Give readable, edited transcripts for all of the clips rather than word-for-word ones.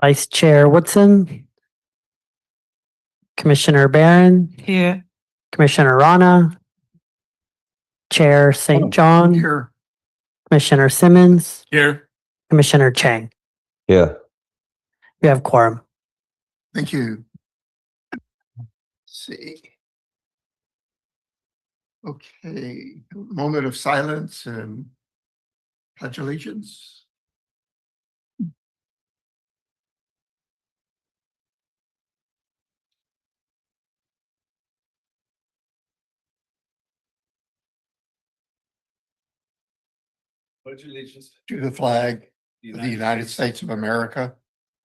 Vice Chair Woodson, Commissioner Barron, Here. Commissioner Rana, Chair St. John, Here. Commissioner Simmons, Here. Commissioner Chang. Yeah. We have quorum. Thank you. Let's see. Okay, moment of silence and pledge allegiance. Pledge allegiance to the flag of the United States of America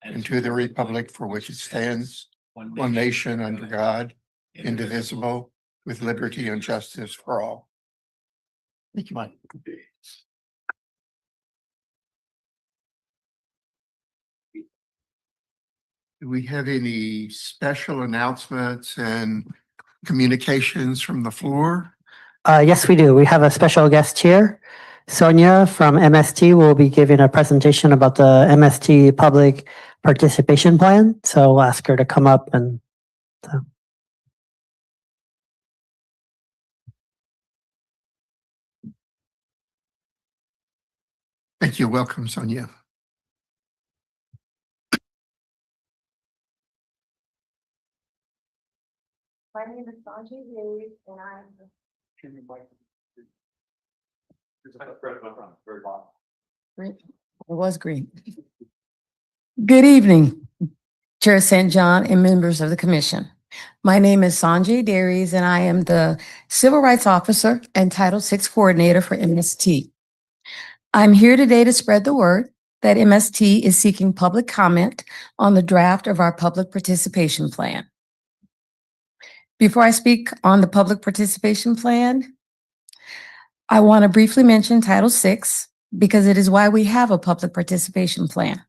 and to the republic for which it stands, one nation under God, indivisible, with liberty and justice for all. Thank you, Mike. Do we have any special announcements and communications from the floor? Yes, we do. We have a special guest here. Sonia from MST will be giving a presentation about the MST Public Participation Plan. So we'll ask her to come up and Thank you. Welcome, Sonia. My name is Sanjay Hayes, and I'm Green. It was green. Good evening, Chair St. John and members of the Commission. My name is Sanjay Dairies, and I am the Civil Rights Officer and Title VI Coordinator for MST. I'm here today to spread the word that MST is seeking public comment on the draft of our public participation plan. Before I speak on the public participation plan, I want to briefly mention Title VI because it is why we have a public participation plan.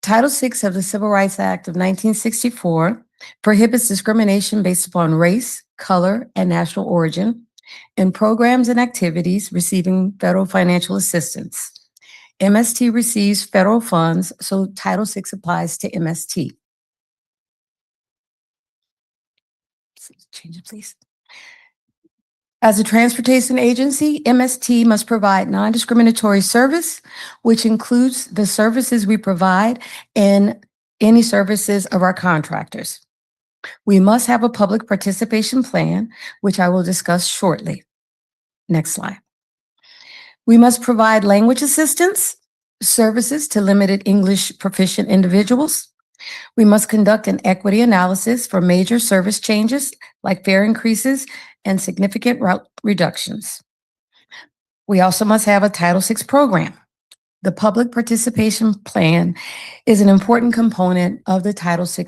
Title VI of the Civil Rights Act of 1964 prohibits discrimination based upon race, color, and national origin in programs and activities receiving federal financial assistance. MST receives federal funds, so Title VI applies to MST. Change it, please. As a transportation agency, MST must provide non-discriminatory service, which includes the services we provide and any services of our contractors. We must have a public participation plan, which I will discuss shortly. Next slide. We must provide language assistance, services to limited English proficient individuals. We must conduct an equity analysis for major service changes like fare increases and significant route reductions. We also must have a Title VI program. The public participation plan is an important component of the Title VI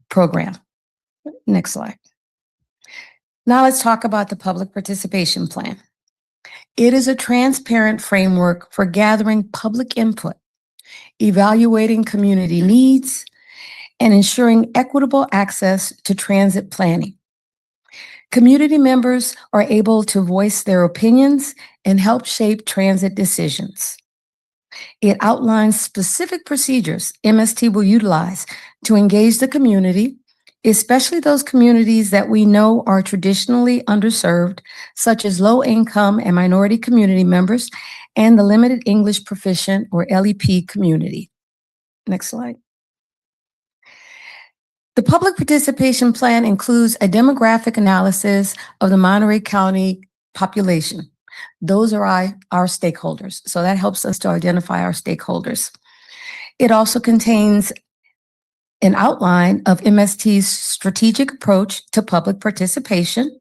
program. Next slide. Now let's talk about the public participation plan. It is a transparent framework for gathering public input, evaluating community needs, and ensuring equitable access to transit planning. Community members are able to voice their opinions and help shape transit decisions. It outlines specific procedures MST will utilize to engage the community, especially those communities that we know are traditionally underserved, such as low-income and minority community members and the limited English proficient or LEP community. Next slide. The public participation plan includes a demographic analysis of the Monterey County population. Those are our stakeholders, so that helps us to identify our stakeholders. It also contains an outline of MST's strategic approach to public participation.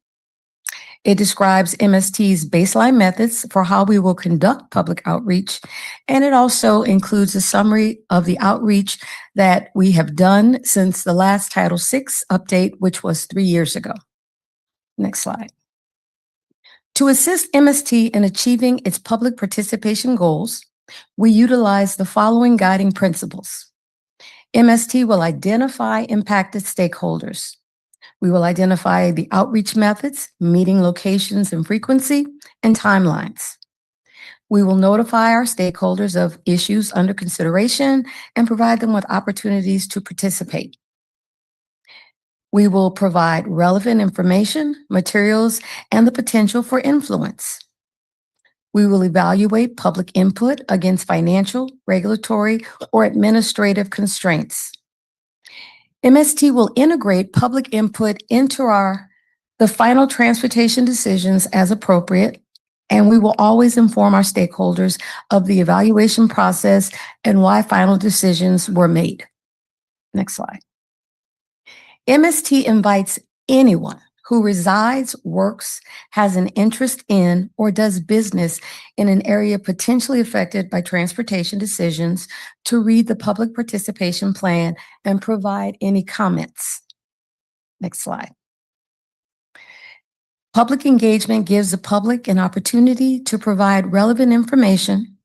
It describes MST's baseline methods for how we will conduct public outreach, and it also includes a summary of the outreach that we have done since the last Title VI update, which was 3 years ago. Next slide. To assist MST in achieving its public participation goals, we utilize the following guiding principles. MST will identify impacted stakeholders. We will identify the outreach methods, meeting locations and frequency, and timelines. We will notify our stakeholders of issues under consideration and provide them with opportunities to participate. We will provide relevant information, materials, and the potential for influence. We will evaluate public input against financial, regulatory, or administrative constraints. MST will integrate public input into the final transportation decisions as appropriate, and we will always inform our stakeholders of the evaluation process and why final decisions were made. Next slide. MST invites anyone who resides, works, has an interest in, or does business in an area potentially affected by transportation decisions to read the public participation plan and provide any comments. Next slide. Public engagement gives the public an opportunity to provide relevant information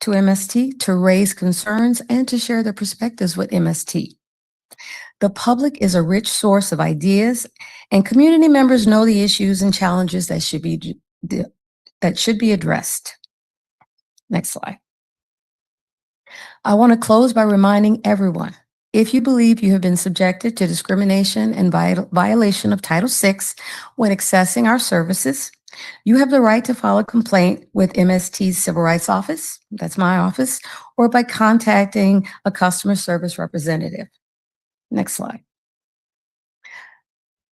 to MST, to raise concerns, and to share their perspectives with MST. The public is a rich source of ideas, and community members know the issues and challenges that should be addressed. Next slide. I want to close by reminding everyone, if you believe you have been subjected to discrimination and violation of Title VI when accessing our services, you have the right to file a complaint with MST's Civil Rights Office, that's my office, or by contacting a customer service representative. Next slide.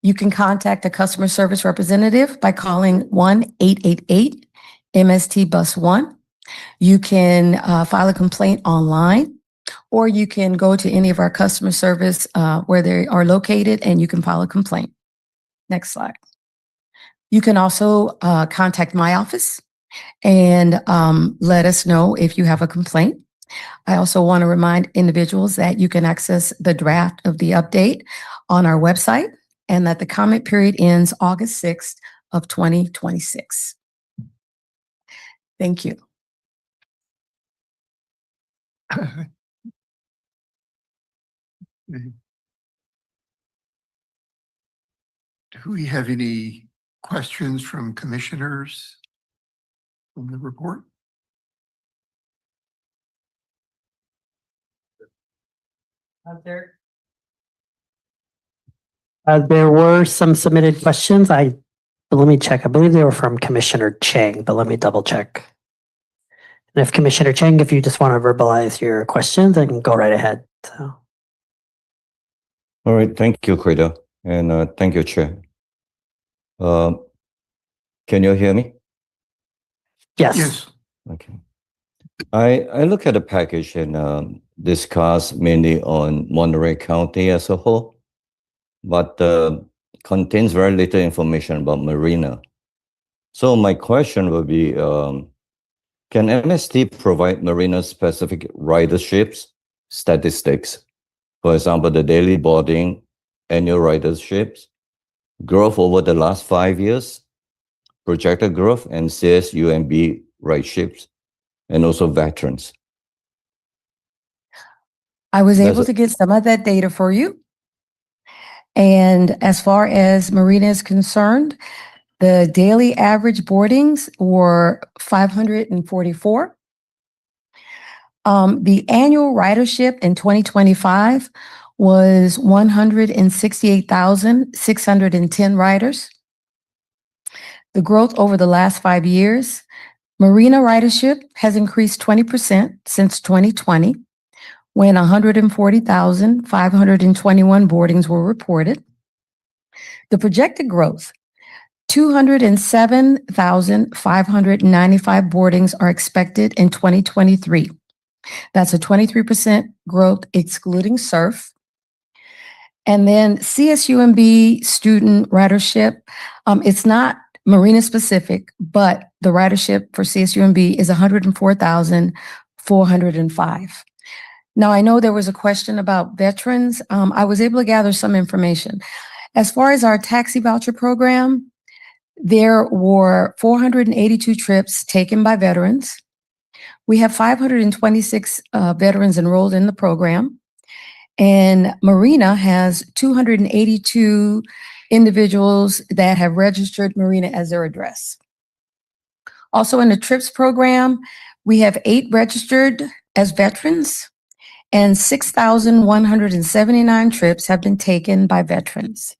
You can contact a customer service representative by calling 1-888-MST-BUS1. You can file a complaint online, or you can go to any of our customer service where they are located and you can file a complaint. Next slide. You can also contact my office and let us know if you have a complaint. I also want to remind individuals that you can access the draft of the update on our website and that the comment period ends August 6th of 2026. Thank you. Do we have any questions from commissioners on the report? There were some submitted questions. Let me check. I believe they were from Commissioner Chang, but let me double check. And if Commissioner Chang, if you just want to verbalize your questions, then go right ahead. So. All right, thank you, Credo, and thank you, Chair. Can you hear me? Yes. Yes. Okay. I look at the package and discuss mainly on Monterey County as a whole, but contains very little information about Marina. So my question would be, can MST provide Marina-specific riderships statistics? For example, the daily boarding, annual riderships, growth over the last 5 years, projected growth, and CSUMB rideships, and also veterans. I was able to get some of that data for you. And as far as Marina is concerned, the daily average boardings were 544. The annual ridership in 2025 was 168,610 riders. The growth over the last 5 years, Marina ridership has increased 20% since 2020, when 140,521 boardings were reported. The projected growth, 207,595 boardings are expected in 2023. That's a 23% growth excluding surf. And then CSUMB student ridership, it's not Marina specific, but the ridership for CSUMB is 104,405. Now, I know there was a question about veterans. I was able to gather some information. As far as our taxi voucher program, there were 482 trips taken by veterans. We have 526 veterans enrolled in the program, And Marina has 282 individuals that have registered Marina as their address. Also in the TRIPS program, we have 8 registered as veterans, and 6,179 trips have been taken by veterans.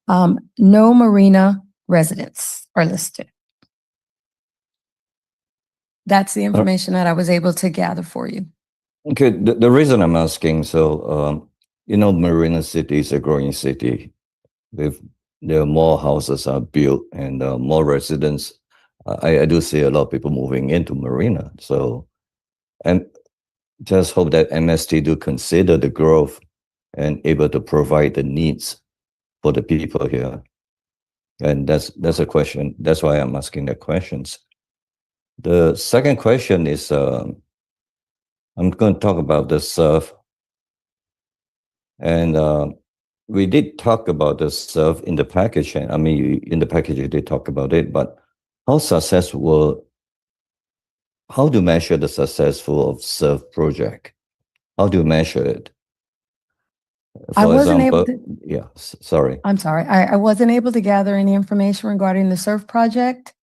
No Marina residents are listed. That's the information that I was able to gather for you. Okay, the reason I'm asking, so, Marina City is a growing city. There are more houses are built and more residents. I do see a lot of people moving into Marina. So, and just hope that MST do consider the growth and able to provide the needs for the people here. And that's a question. That's why I'm asking the questions. The second question is, I'm going to talk about the SURF. And we did talk about the SURF in the package. I mean, in the package, you did talk about it, but how do you measure the successful of SURF project? How do you measure it? I For wasn't able example, yeah, sorry. I'm sorry, I wasn't able to gather any information regarding the SURF project.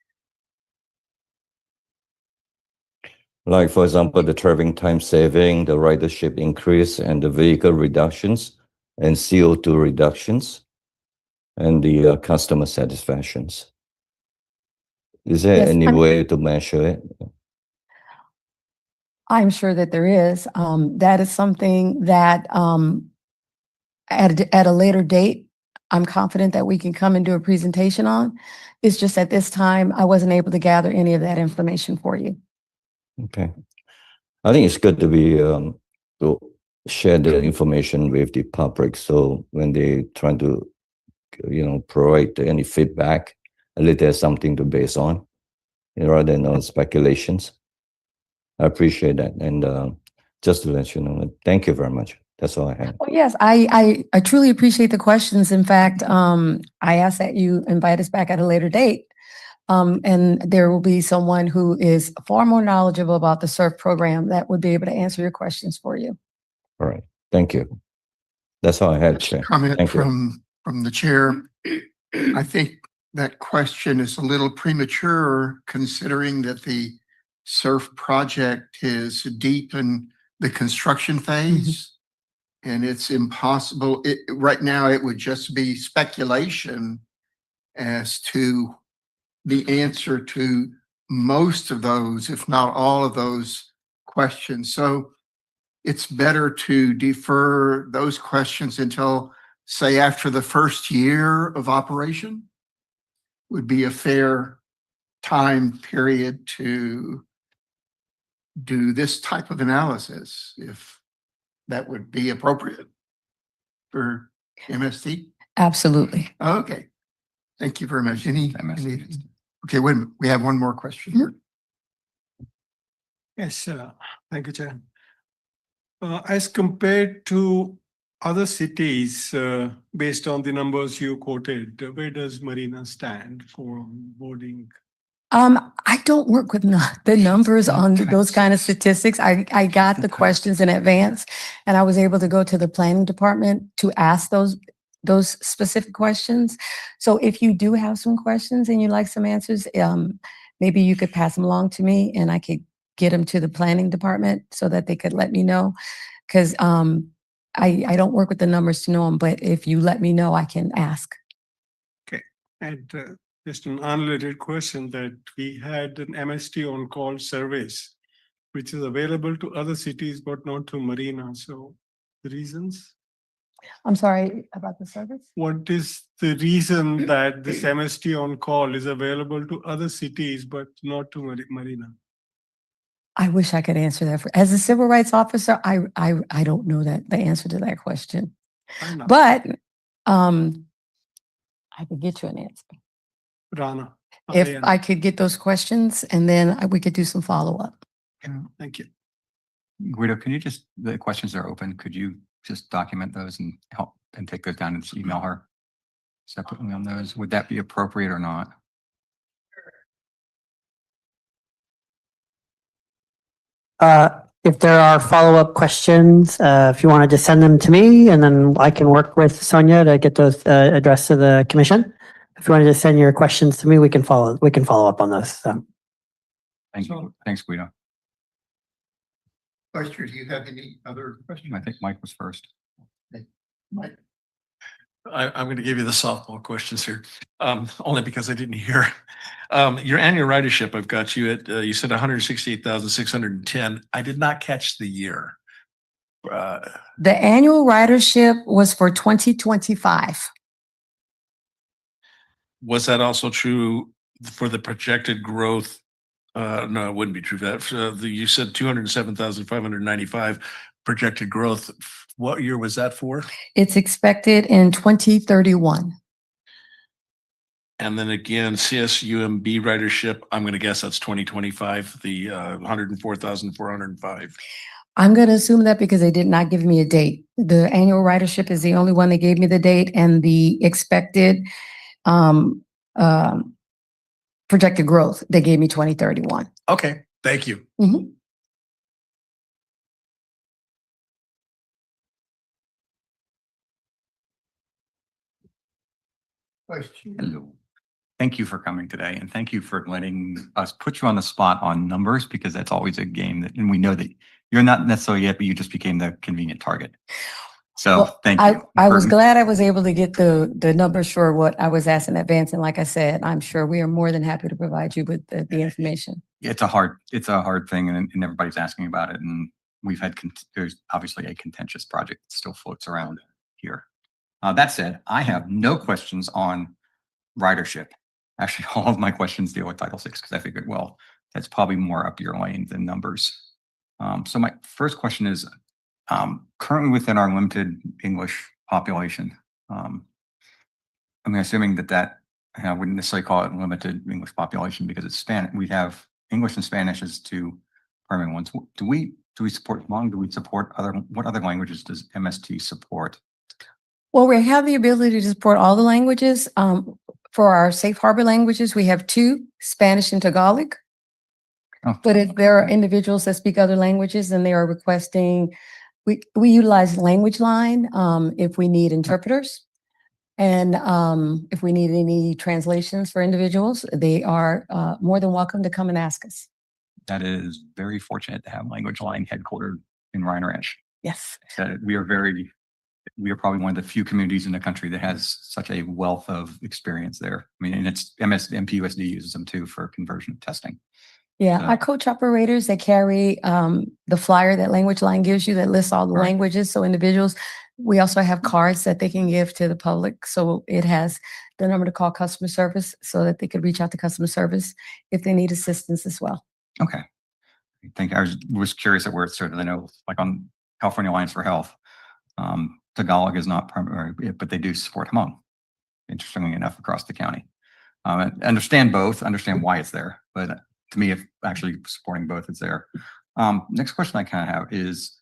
Like, for example, the traveling time saving, the ridership increase, and the vehicle reductions, and CO2 reductions, and the customer satisfactions. Is there Yes, any way to measure it? I'm sure that there is. That is something that at a later date, I'm confident that we can come and do a presentation on. It's just at this time, I wasn't able to gather any of that information for you. Okay. I think it's good to be to share the information with the public. So when they try to, provide any feedback, at least there's something to base on, rather than on speculations. I appreciate that. And just to let you know, thank you very much. That's all I have. Well, yes, I truly appreciate the questions. In fact, I ask that you invite us back at a later date. And there will be someone who is far more knowledgeable about the SURF program that would be able to answer your questions for you. All right. Thank you. That's all I had, Chair. Comment Thank you. from the chair. I think that question is a little premature considering that the SURF project is deep in the construction phase. And it's impossible. Right now, it would just be speculation as to the answer to most of those, if not all of those questions. So it's better to defer those questions until, say, after the first year of operation would be a fair time period to do this type of analysis, if that would be appropriate for MST. Absolutely. Okay. Thank you very much. Okay, wait a minute. We have one more question here. Yes, thank you, Chair. As compared to other cities, based on the numbers you quoted, where does Marina stand for boarding? I don't work with the numbers on those kind of statistics. I got the questions in advance, and I was able to go to the planning department to ask those specific questions. So if you do have some questions and you'd like some answers, maybe you could pass them along to me and I could get them to the planning department so that they could let me know. Because I don't work with the numbers to know them, but if you let me know, I can ask. Okay, and just an unrelated question, that we had an MST on-call service, which is available to other cities, but not to Marina. So the reasons? I'm sorry about the service. What is the reason that this MST on-call is available to other cities, but not to Marina? I wish I could answer that. As a civil rights officer, I don't know the answer to that question. But I could get you an answer. Rana. If I could get those questions, and then we could do some follow-up. Thank you. Guido, can you just, the questions are open, could you just document those and help and take those down and just email her separately on those? Would that be appropriate or not? if there are follow-up questions, if you want to just send them to me and then I can work with Sonia to get those addressed to the commission. If you want to just send your questions to me, we can follow up on those. So. Thank you. Thanks, Guido. Question, do you have any other questions? I think Mike was first. Mike? I'm going to give you the softball questions here, only because I didn't hear. Your annual ridership, I've got you at, you said 168,610. I did not catch the year. The annual ridership was for 2025. Was that also true for the projected growth? No, it wouldn't be true. That you said 207,595 projected growth. What year was that for? It's expected in 2031. And then again, CSUMB ridership, I'm going to guess that's 2025, the 104,405. I'm going to assume that because they did not give me a date. The annual ridership is the only one that gave me the date, and the expected projected growth, they gave me 2031. Okay, thank you. Mhm. Question. Hello. Thank you for coming today, and thank you for letting us put you on the spot on numbers, because that's always a game that, and we know that you're not necessarily yet, but you just became the convenient target. So Well, thank you. I was glad I was able to get the numbers for what I was asked in advance. And like I said, I'm sure we are more than happy to provide you with the information. It's a hard thing, and everybody's asking about it. And we've had, there's obviously a contentious project that still floats around here. That said, I have no questions on ridership. Actually, all of my questions deal with Title VI, because I figured, well, that's probably more up your lane than numbers. So my first question is, currently within our limited English population, I'm assuming that I wouldn't necessarily call it limited English population because it's Spanish. We have English and Spanish as two primary ones. Do we support Hmong? Do we support what other languages does MST support? Well, we have the ability to support all the languages. For our safe harbor languages, we have 2, Spanish and Tagalog. Oh. But if there are individuals that speak other languages and they are requesting, we utilize Language Line if we need interpreters. And if we need any translations for individuals, they are more than welcome to come and ask us. That is very fortunate to have Language Line headquartered in Rhine Ranch. Yes. We are probably one of the few communities in the country that has such a wealth of experience there. I mean, and it's MPUSD uses them too for conversion testing. Yeah, So- our coach operators, they carry the flyer that Language Line gives you that lists all the Right. languages. So individuals, we also have cards that they can give to the public. So it has the number to call customer service so that they could reach out to customer service if they need assistance as well. Okay. I was curious at where it's certain. I know, like on California Alliance for Health, Tagalog is not primary, but they do support Hmong, interestingly enough, across the county. Understand both, understand why it's there, but to me, if actually supporting both is there. Next question I kind of have is,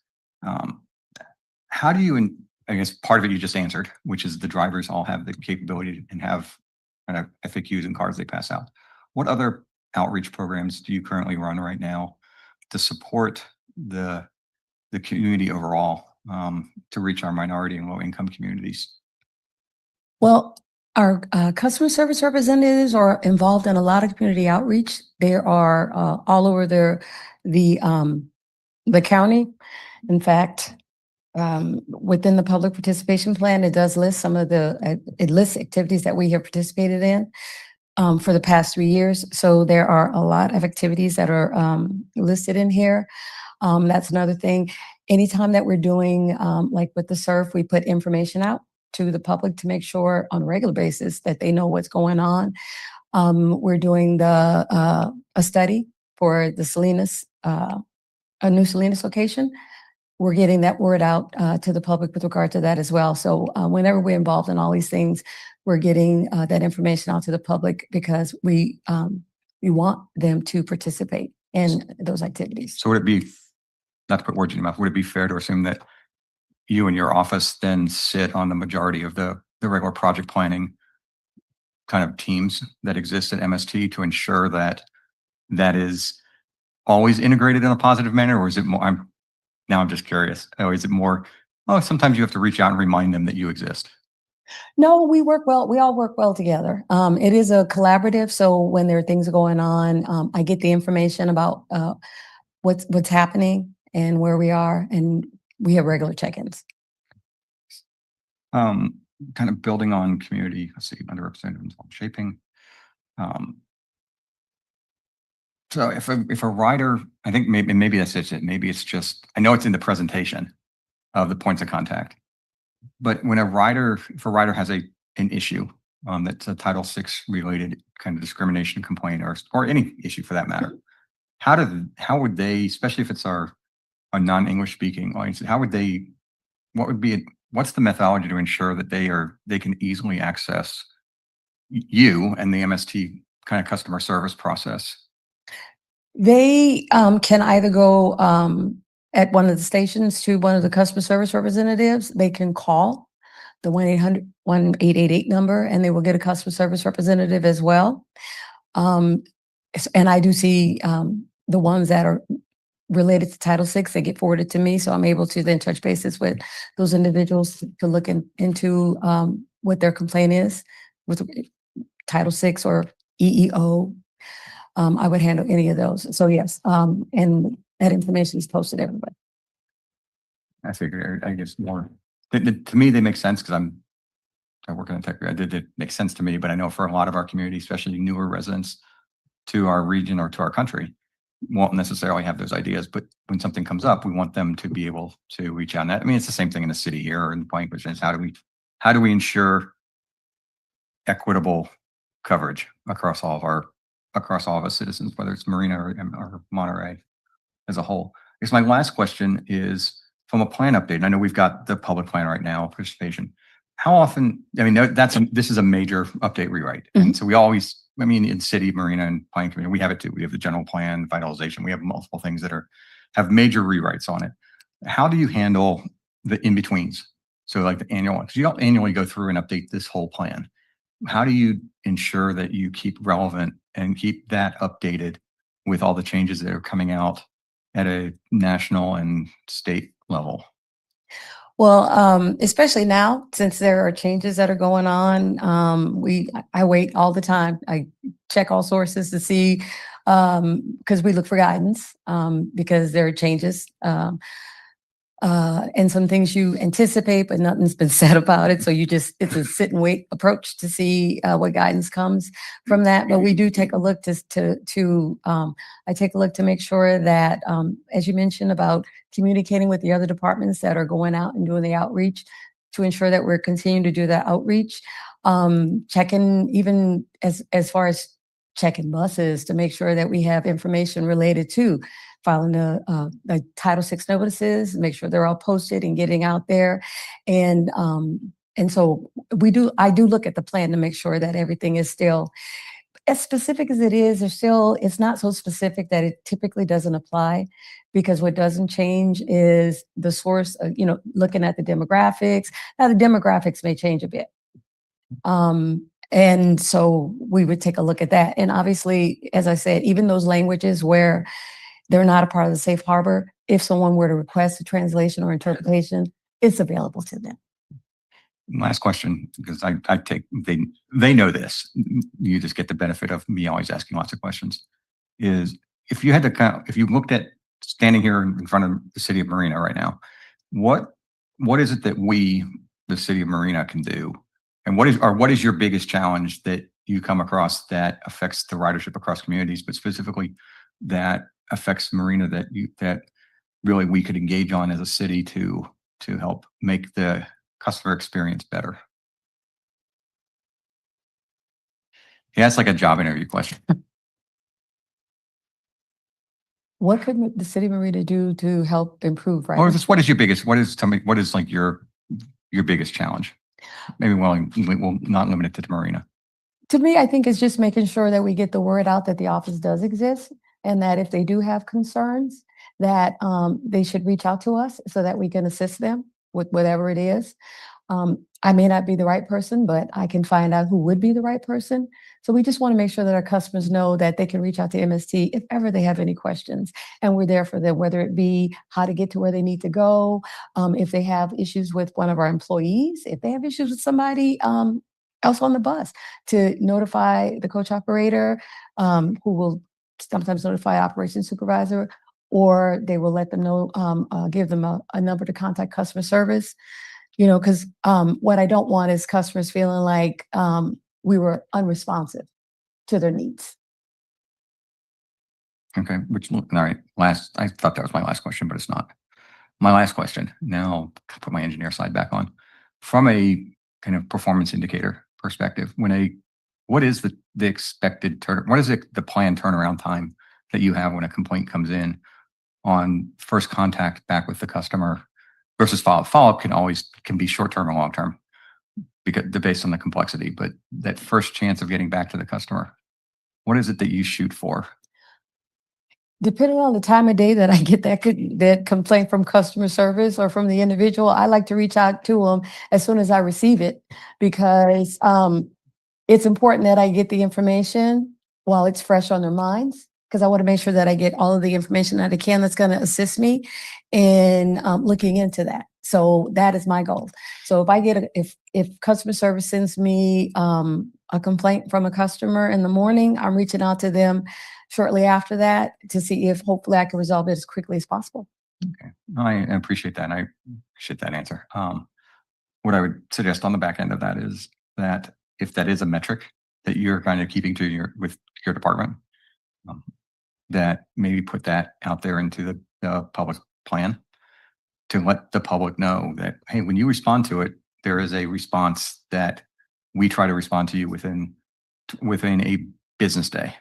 how do you, I guess part of it you just answered, which is the drivers all have the capability and have kind of FAQs and cards they pass out. What other outreach programs do you currently run right now to support the community overall, to reach our minority and low income communities? Well, our customer service representatives are involved in a lot of community outreach. They are all over the county. In fact, within the public participation plan, it does list some of it lists activities that we have participated in for the past 3 years. So there are a lot of activities that are listed in here. That's another thing. Anytime that we're doing, like with the surf, we put information out to the public to make sure on a regular basis that they know what's going on. We're doing a study for the Salinas, a new Salinas location. We're getting that word out to the public with regard to that as well. So whenever we're involved in all these things, we're getting that information out to the public because we want them to participate in those activities. So would it be, not to put words in your mouth, would it be fair to assume that you and your office then sit on the majority of the regular project planning kind of teams that exist at MST to ensure that is always integrated in a positive manner, or is it more, I'm just curious, or is it more, oh, sometimes you have to reach out and remind them that you exist? No, we work well. We all work well together. It is a collaborative. So when there are things going on, I get the information about what's happening and where we are, and we have regular check-ins. Kind of building on community, let's see, underrepresented and shaping. So if a rider, I think maybe that's it. Maybe it's just, I know it's in the presentation of the points of contact, but when if a rider has an issue that's a Title VI related kind of discrimination complaint or any issue for that matter, how would they, especially if it's a non-English speaking audience, what's the methodology to ensure that they can easily access you and the MST kind of customer service process? They can either go at one of the stations to one of the customer service representatives. They can call the 1-800-1888 number, and they will get a customer service representative as well. And I do see the ones that are related to Title VI, they get forwarded to me. So I'm able to then touch bases with those individuals to look into what their complaint is with Title VI or EEO. I would handle any of those. So yes, and that information is posted to everybody. I figured, I guess more, to me, they make sense because I work in a tech, it makes sense to me, but I know for a lot of our community, especially newer residents to our region or to our country, won't necessarily have those ideas, but when something comes up, we want them to be able to reach out. And that, I mean, it's the same thing in the city here, or in the point, which is how do we ensure equitable coverage across all of our citizens, whether it's Marina or Monterey as a whole. I guess my last question is from a plan update. And I know we've got the public plan right now, participation. How often, I mean, this is a major update rewrite. And so we always, I mean, in city, Marina and planning committee, we have it too. We have the general plan, vitalization. We have multiple things that have major rewrites on it. How do you handle the in-betweens? So like the annual one, because you don't annually go through and update this whole plan. How do you ensure that you keep relevant and keep that updated with all the changes that are coming out at a national and state level? Well, especially now, since there are changes that are going on, I wait all the time. I check all sources to see, because we look for guidance, because there are changes. And some things you anticipate, but nothing's been said about it. So it's a sit and wait approach to see what guidance comes from that. But we do take a look I take a look to make sure that, as you mentioned about communicating with the other departments that are going out and doing the outreach, to ensure that we're continuing to do that outreach, checking even as far as checking buses to make sure that we have information related to filing the Title VI notices, make sure they're all posted and getting out there. And so I do look at the plan to make sure that everything is still as specific as it is, it's not so specific that it typically doesn't apply, because what doesn't change is the source of, looking at the demographics. Now the demographics may change a bit. And so we would take a look at that. And obviously, as I said, even those languages where they're not a part of the safe harbor, if someone were to request a translation or interpretation, it's available to them. Last question, because they know this. You just get the benefit of me always asking lots of questions. Is if you looked at standing here in front of the city of Marina right now, what is it that we, the city of Marina, can do? And what is your biggest challenge that you come across that affects the ridership across communities, but specifically that affects Marina that really we could engage on as a city to help make the customer experience better? Yeah, it's like a job interview question. What could the city of Marina do to help improve, right? Or just what is like your biggest challenge? Maybe we'll not limit it to Marina. To me, I think it's just making sure that we get the word out that the office does exist, and that if they do have concerns, that they should reach out to us so that we can assist them with whatever it is. I may not be the right person, but I can find out who would be the right person. So we just want to make sure that our customers know that they can reach out to MST if ever they have any questions. And we're there for them, whether it be how to get to where they need to go, if they have issues with one of our employees, if they have issues with somebody else on the bus, to notify the coach operator, who will sometimes notify operations supervisor, or they will let them know, give them a number to contact customer service. Because what I don't want is customers feeling like we were unresponsive to their needs. Okay, all right, I thought that was my last question, but it's not. My last question, now I'll put my engineer side back on. From a kind of performance indicator perspective, what is the expected what is the planned turnaround time that you have when a complaint comes in on first contact back with the customer versus follow-up? Follow-up can be short-term or long-term because based on the complexity, but that first chance of getting back to the customer, what is it that you shoot for? Depending on the time of day that I get that complaint from customer service or from the individual, I like to reach out to them as soon as I receive it, because it's important that I get the information while it's fresh on their minds, because I want to make sure that I get all of the information that I can that's going to assist me in looking into that. So that is my goal. So if customer service sends me a complaint from a customer in the morning, I'm reaching out to them shortly after that to see if hopefully I can resolve it as quickly as possible. Okay, I appreciate that. And I appreciate that answer. What I would suggest on the back end of that is that if that is a metric that you're kind of keeping to with your department, that maybe put that out there into the public plan to let the public know that, hey, when you respond to it, there is a response that we try to respond to you within a business day,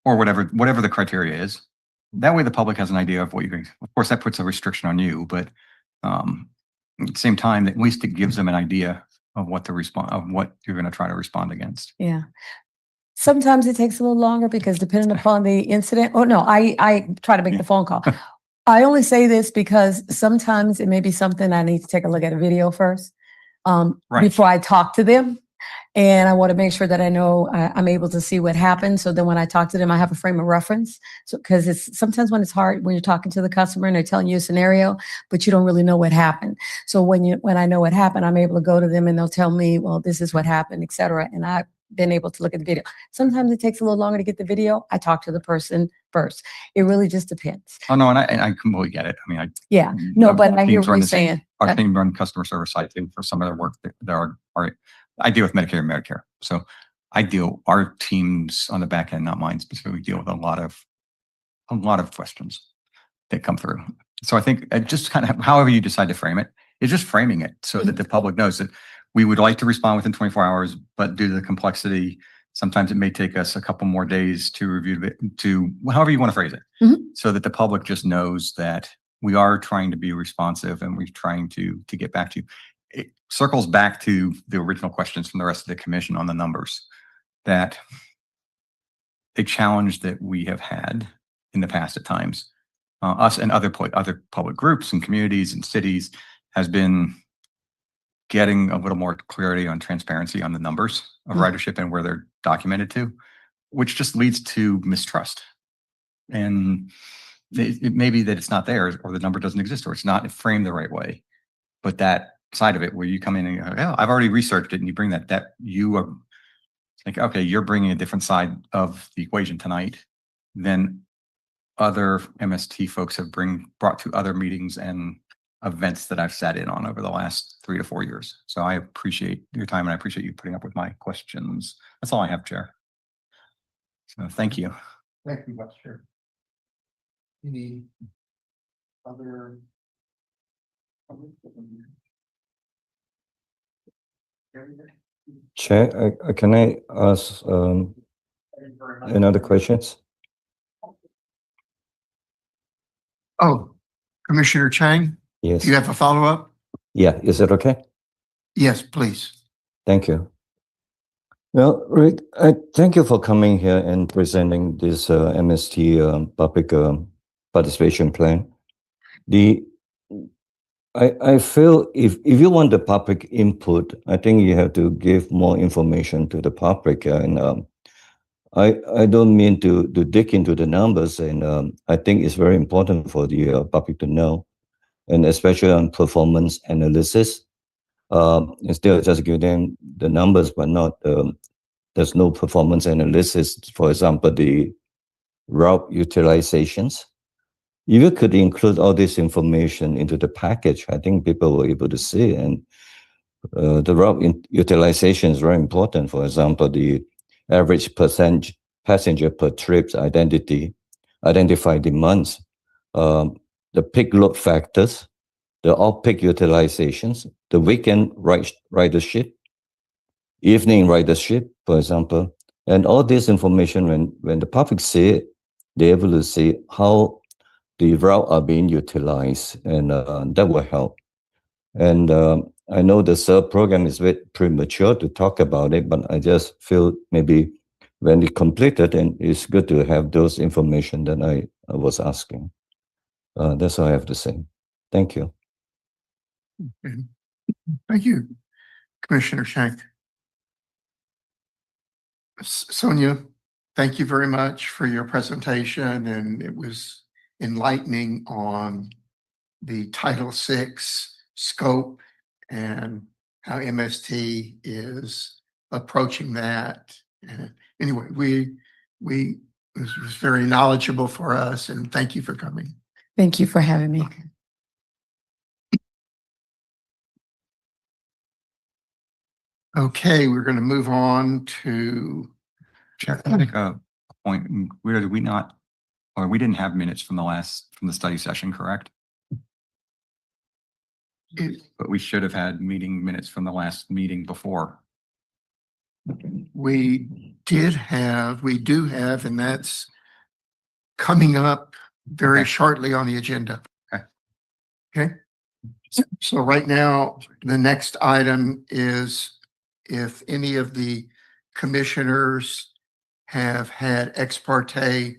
or whatever the criteria is. That way the public has an idea of what you're going to, of course that puts a restriction on you, but at the same time, at least it gives them an idea of what you're going to try to respond against. Yeah. Sometimes it takes a little longer because depending upon the incident. Oh, no, I try to make the phone call. I only say this because sometimes it may be something I need to take a look at a video first before I talk to them. And I want to make sure that I know I'm able to see what happened. So then when I talk to them, I have a frame of reference. So because it's sometimes when it's hard when you're talking to the customer and they're telling you a scenario, but you don't really know what happened. So when I know what happened, I'm able to go to them and they'll tell me, well, this is what happened, et cetera. And I've been able to look at the video. Sometimes it takes a little longer to get the video. I talk to the person first. It really just depends. Oh no, and I completely get it. I mean, Yeah, no, but I hear what you're saying. Our team run customer service side too for some of their work. I deal with Medicare and Medicare, so our teams on the back end, not mine specifically, deal with a lot of questions that come through. So I think just kind of however you decide to frame it, is just framing it so that the public knows that we would like to respond within 24 hours, but due to the complexity, sometimes it may take us a couple more days to review it, to however you want to phrase it, so that the public just knows that we are trying to be responsive and we're trying to get back to you. It circles back to the original questions from the rest of the commission on the numbers, that a challenge that we have had in the past at times, us and other public groups and communities and cities, has been getting a little more clarity on transparency on the numbers of ridership and where they're documented to, which just leads to mistrust. And it may be that it's not there, or the number doesn't exist, or it's not framed the right way. But that side of it where you come in and you go, oh, I've already researched it, and you bring that you are like, okay, you're bringing a different side of the equation tonight than other MST folks have brought to other meetings and events that I've sat in on over the last 3 to 4 years. So I appreciate your time and I appreciate you putting up with my questions. That's all I have, Chair. So thank you. Thank you, Vice Chair. Any other? Chair, can I ask another questions? Oh, Commissioner Chang, Yes. you have a follow-up? Yeah, is it okay? Yes, please. Thank you. Well, Rick, thank you for coming here and presenting this MST public participation plan. I feel if you want the public input, I think you have to give more information to the public. And I don't mean to dig into the numbers, and I think it's very important for the public to know, and especially on performance analysis. Instead of just giving them the numbers, but not there's no performance analysis. For example, the route utilizations. If you could include all this information into the package, I think people will be able to see. And the route utilization is very important. For example, the average percent passenger per trips identify demands, the peak load factors, the off-peak utilizations, the weekend ridership, evening ridership, for example. And all this information, when the public see it, they're able to see how the route are being utilized, and that will help. And I know the SERV program is a bit premature to talk about it, but I just feel maybe when it completed, and it's good to have those information that I was asking. That's all I have to say. Thank you. Thank you, Commissioner Shank. Sonia, thank you very much for your presentation, and it was enlightening on the Title VI scope and how MST is approaching that. And anyway, it was very knowledgeable for us, and thank you for coming. Thank you for having me. Okay. Okay, we're going to move on to. Chair, can I make a point? Did we not, or we didn't have minutes from the study session, correct? But we should have had meeting minutes from the last meeting before. We do have, and that's coming up very Okay. shortly on the agenda. Okay. Okay. So right now, the next item is if any of the commissioners have had ex parte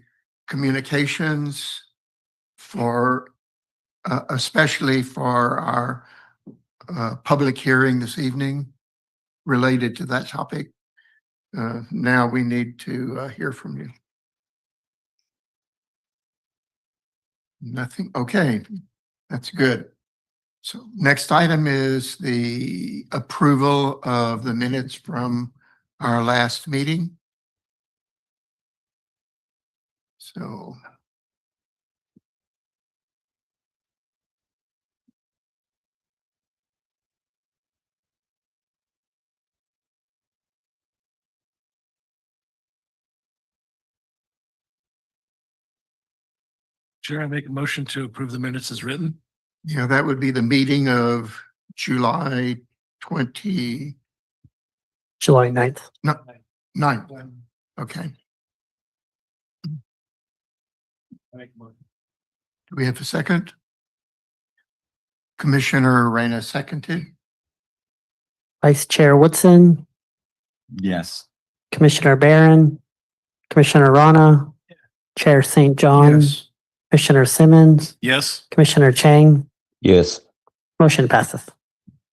communications for, especially for our public hearing this evening related to that topic. Now we need to hear from you. Nothing. Okay, that's good. So next item is the approval of the minutes from our last meeting. So Chair, I make a motion to approve the minutes as written. yeah, that would be the meeting of July 29th. July 9th. Okay. Do we have a second? Commissioner Reyna seconded. Vice Chair Woodson, Yes. Commissioner Barron, Commissioner Rana, Chair St. John, Yes. Commissioner Simmons, Yes. Commissioner Chang. Yes. Motion passes.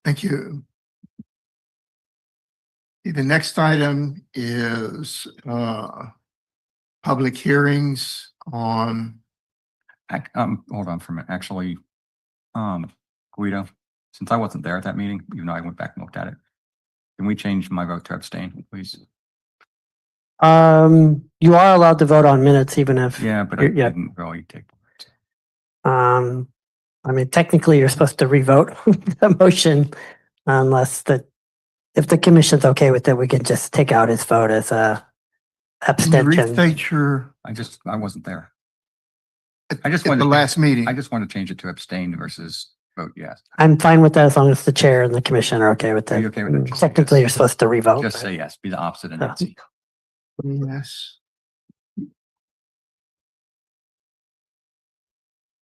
Thank you. The next item is public hearings on, Hold on for a minute. Actually, Guido, since I wasn't there at that meeting, even though I went back and looked at it, can we change my vote to abstain, please? You are allowed to vote on minutes even if, Yeah, but I Yeah. didn't really take. I mean, technically you're supposed to revote the motion unless if the commission's okay with it, we can just take out his vote as a abstention. restate your, I wasn't there. at I just the wanted, last meeting. I just want to change it to abstain versus vote yes. I'm fine with that as long as the chair and the commission are okay with Are it. you okay with it? Technically, you're supposed to revote. Just say yes, be the opposite of Yeah. Nancy. Yes.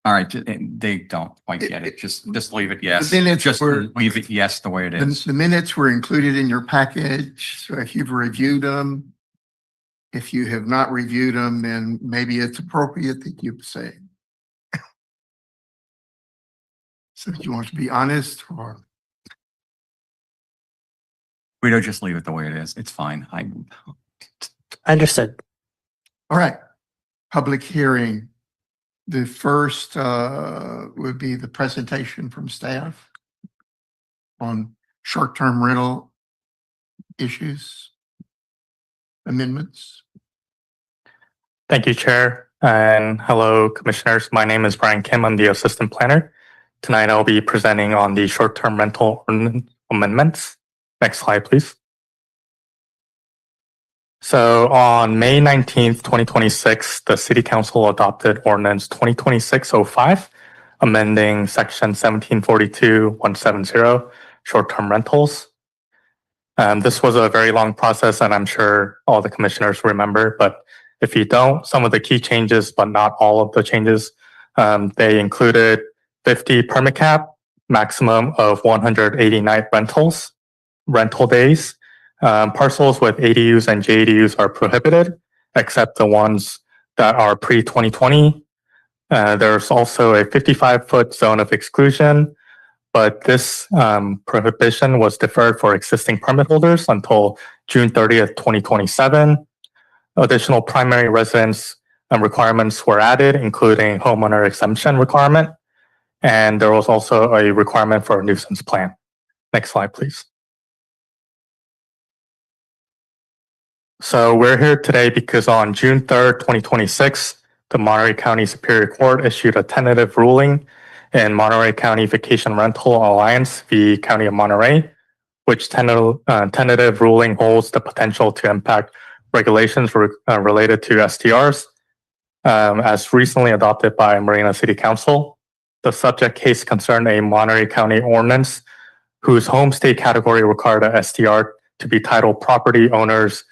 All right, they don't quite get it. Just leave it yes. The minutes Just were- leave it yes the way it is. The minutes were included in your package, so if you've reviewed them, if you have not reviewed them, then maybe it's appropriate that you say. So you want to be honest or? We don't just leave it the way it is. It's fine. Understood. All right, public hearing. The first would be the presentation from staff on short-term rental issues, amendments. Thank you, Chair, and hello, Commissioners. My name is Brian Kim. I'm the Assistant Planner. Tonight, I'll be presenting on the short-term rental ordinance amendments. Next slide, please. So on May 19th, 2026, the City Council adopted Ordinance 2026-05, amending Section 1742-170, short-term rentals. This was a very long process, and I'm sure all the commissioners remember, but if you don't, some of the key changes, but not all of the changes, they included 50 permit cap, maximum of 180 night rental days. Parcels with ADUs and JADUs are prohibited, except the ones that are pre-2020. There's also a 55-foot zone of exclusion, but this prohibition was deferred for existing permit holders until June 30th, 2027. Additional primary residence requirements were added, including homeowner exemption requirement, and there was also a requirement for a nuisance plan. Next slide, please. So we're here today because on June 3rd, 2026, the Monterey County Superior Court issued a tentative ruling in Monterey County Vacation Rental Alliance v. County of Monterey, which tentative ruling holds the potential to impact regulations related to STRs as recently adopted by Marina City Council. The subject case concerned a Monterey County ordinance whose home state category required a STR to be titled property owners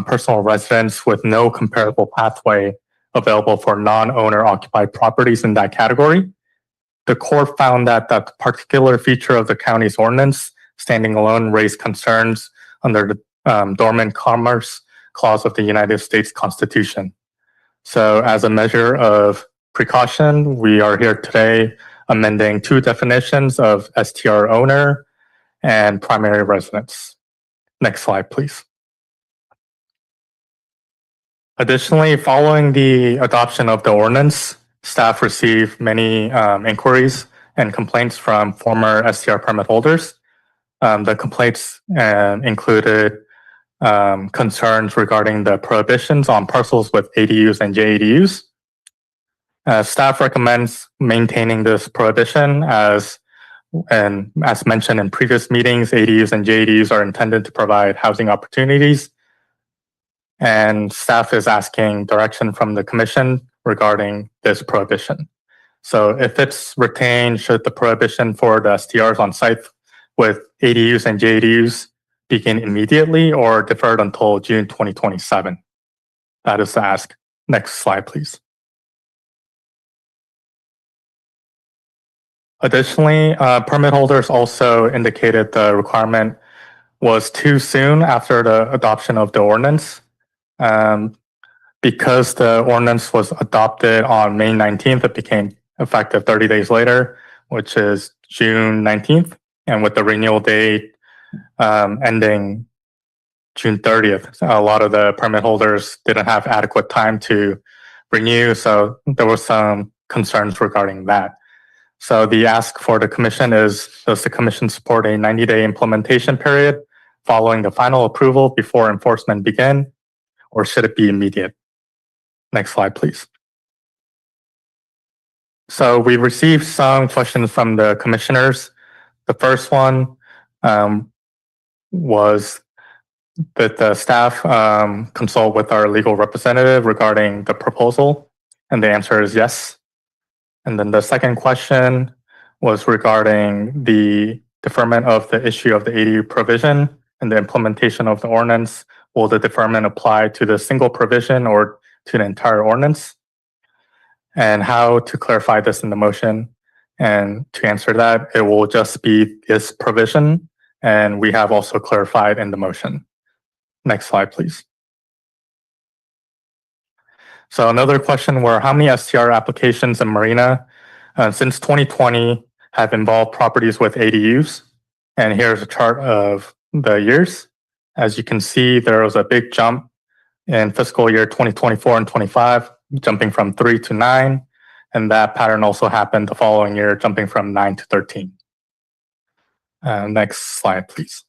personal residence with no comparable pathway available for non-owner occupied properties in that category. The court found that that particular feature of the county's ordinance standing alone raised concerns under the Dormant Commerce Clause of the United States Constitution. So as a measure of precaution, we are here today amending two definitions of STR owner and primary residence. Next slide, please. Additionally, following the adoption of the ordinance, staff received many inquiries and complaints from former STR permit holders. The complaints included concerns regarding the prohibitions on parcels with ADUs and JADUs. Staff recommends maintaining this prohibition as mentioned in previous meetings, ADUs and JADUs are intended to provide housing opportunities. And staff is asking direction from the commission regarding this prohibition. So if it's retained, should the prohibition for the STRs on site with ADUs and JADUs begin immediately or deferred until June 2027? That is the ask. Next slide, please. Additionally, permit holders also indicated the requirement was too soon after the adoption of the ordinance. Because the ordinance was adopted on May 19th, it became effective 30 days later, which is June 19th. And with the renewal date ending June 30th, a lot of the permit holders didn't have adequate time to renew. So there were some concerns regarding that. So the ask for the commission is, does the commission support a 90-day implementation period following the final approval before enforcement begin? Or should it be immediate? Next slide, please. So we received some questions from the commissioners. The first one was that the staff consult with our legal representative regarding the proposal, and the answer is yes. And then the second question was regarding the deferment of the issue of the ADU provision and the implementation of the ordinance. Will the deferment apply to the single provision or to the entire ordinance? And how to clarify this in the motion? And to answer that, it will just be this provision, and we have also clarified in the motion. Next slide, please. So another question were how many STR applications in Marina? Since 2020, have involved properties with ADUs. And here's a chart of the years. As you can see, there was a big jump in fiscal year 2024 and 25, jumping from 3 to 9. And that pattern also happened the following year, jumping from 9 to 13. Next slide, please.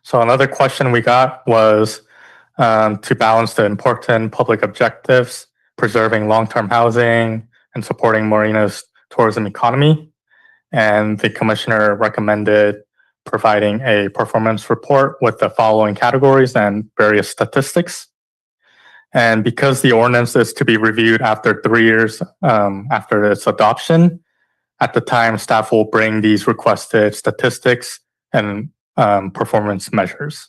So another question we got was to balance the important public objectives, preserving long-term housing and supporting Marina's tourism economy. And the commissioner recommended providing a performance report with the following categories and various statistics. And because the ordinance is to be reviewed after 3 years after its adoption, at the time, staff will bring these requested statistics and performance measures.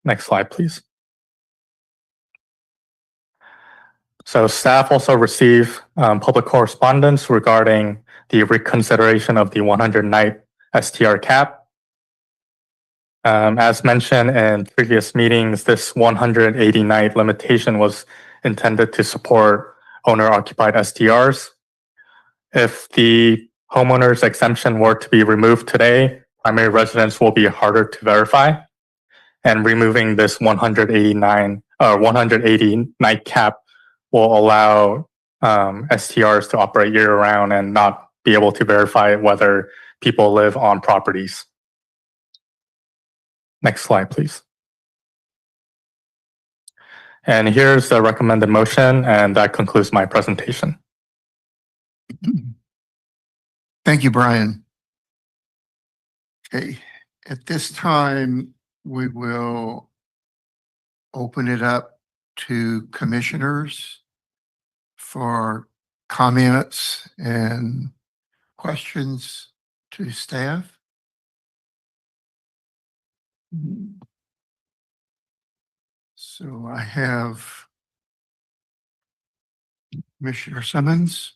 Next slide, please. So staff also received public correspondence regarding the reconsideration of the 100-night STR cap. As mentioned in previous meetings, this 180-night limitation was intended to support owner-occupied STRs. If the homeowner's exemption were to be removed today, primary residence will be harder to verify. And removing this 180-night cap will allow STRs to operate year-round and not be able to verify whether people live on properties. Next slide, please. And here's the recommended motion, and that concludes my presentation. Thank you, Brian. Okay, at this time, we will open it up to commissioners for comments and questions to staff. So I have Commissioner Simmons.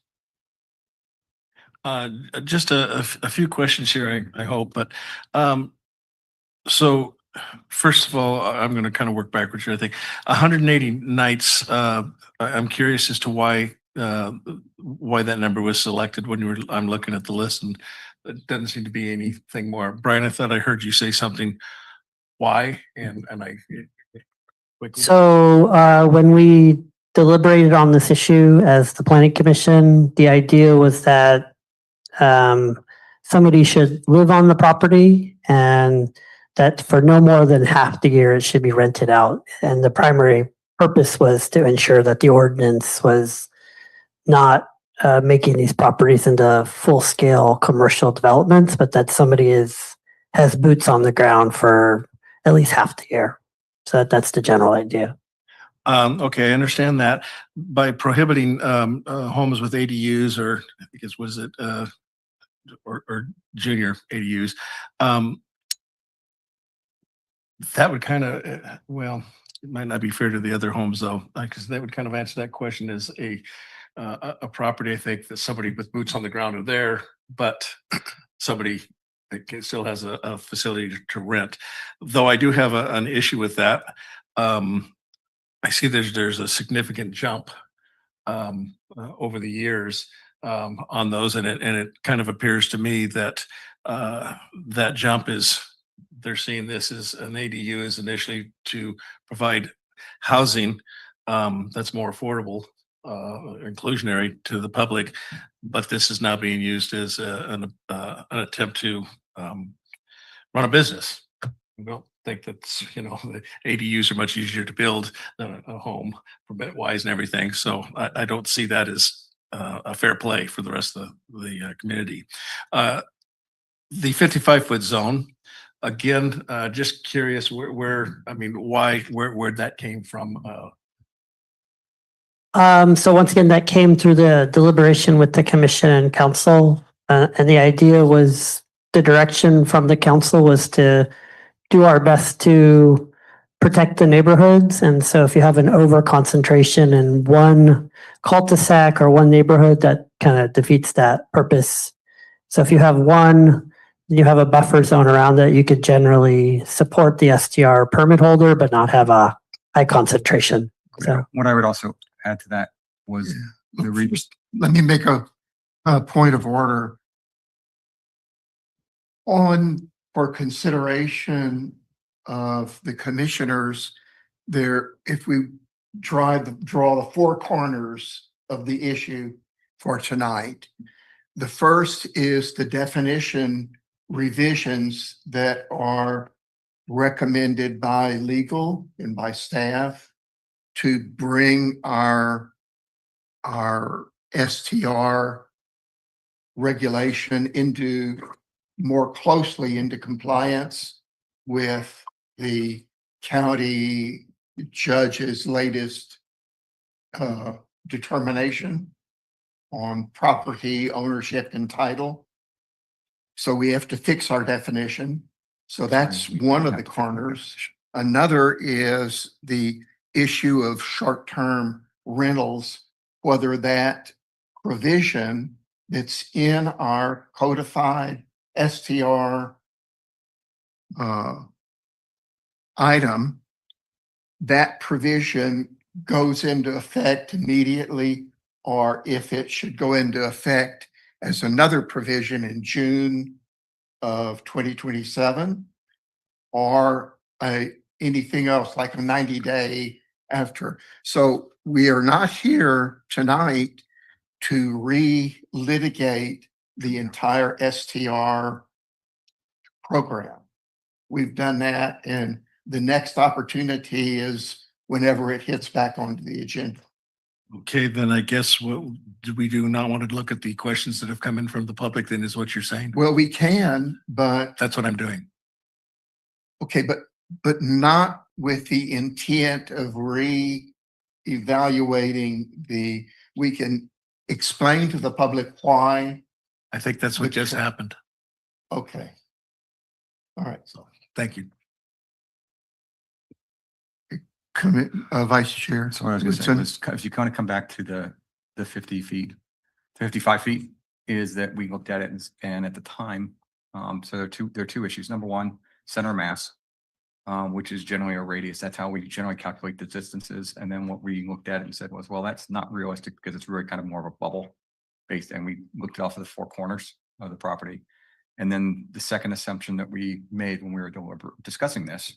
Just a few questions here, I hope, but so first of all, I'm going to kind of work backwards here. I think 180 nights. I'm curious as to why that number was selected when I'm looking at the list, and it doesn't seem to be anything more. Brian, I thought I heard you say something. Why? And I. So when we deliberated on this issue as the planning commission, the idea was that somebody should live on the property and that for no more than half the year it should be rented out. And the primary purpose was to ensure that the ordinance was not making these properties into full-scale commercial developments, but that somebody has boots on the ground for at least half the year. So that's the general idea. Okay, I understand that. By prohibiting homes with ADUs, or I think it was or junior ADUs, that would kind of well, it might not be fair to the other homes though, because that would kind of answer that question as a property. I think that somebody with boots on the ground are there, but somebody that still has a facility to rent. Though I do have an issue with that. I see there's a significant jump over the years on those, and it kind of appears to me that that jump is, they're seeing this as an ADU is initially to provide housing that's more affordable, inclusionary to the public, but this is now being used as an attempt to run a business. I don't think that's, the ADUs are much easier to build than a home for bit-wise and everything. So I don't see that as a fair play for the rest of the community. The 55-foot zone, again, just curious where that came from. So once again, that came through the deliberation with the commission and council. And the idea was, the direction from the council was to do our best to protect the neighborhoods. And so if you have an over concentration in one cul-de-sac or one neighborhood, that kind of defeats that purpose. So if you have one, you have a buffer zone around it, you could generally support the STR permit holder, but not have a high concentration. So What I would also add to that was Let me make a Point of order. For consideration of the commissioners, if we draw the four corners of the issue for tonight. The first is the definition revisions that are recommended by legal and by staff to bring our STR regulation more closely into compliance with the county judge's latest determination on property ownership and title. So we have to fix our definition. So that's one of the corners. Another is the issue of short-term rentals, whether that provision that's in our codified STR item, that provision goes into effect immediately, or if it should go into effect as another provision in June of 2027, or anything else like a 90-day after. So we are not here tonight to re-litigate the entire STR program. We've done that, and the next opportunity is whenever it hits back onto the agenda. Okay, then I guess we do not want to look at the questions that have come in from the public, then is what you're saying? Well, we can, but That's what I'm doing. okay, but not with the intent of re-evaluating we can explain to the public why. I think that's what just happened. Okay. All right. So, thank you. Vice Chair. So what I was gonna say Woodson. was, if you kind of come back to the 50 feet, 55 feet is that we looked at it and at the time, so there are two issues. Number one, center mass, which is generally a radius. That's how we generally calculate the distances. And then what we looked at and said was, well, that's not realistic because it's really kind of more of a bubble based. And we looked off of the four corners of the property. And then the second assumption that we made when we were discussing this,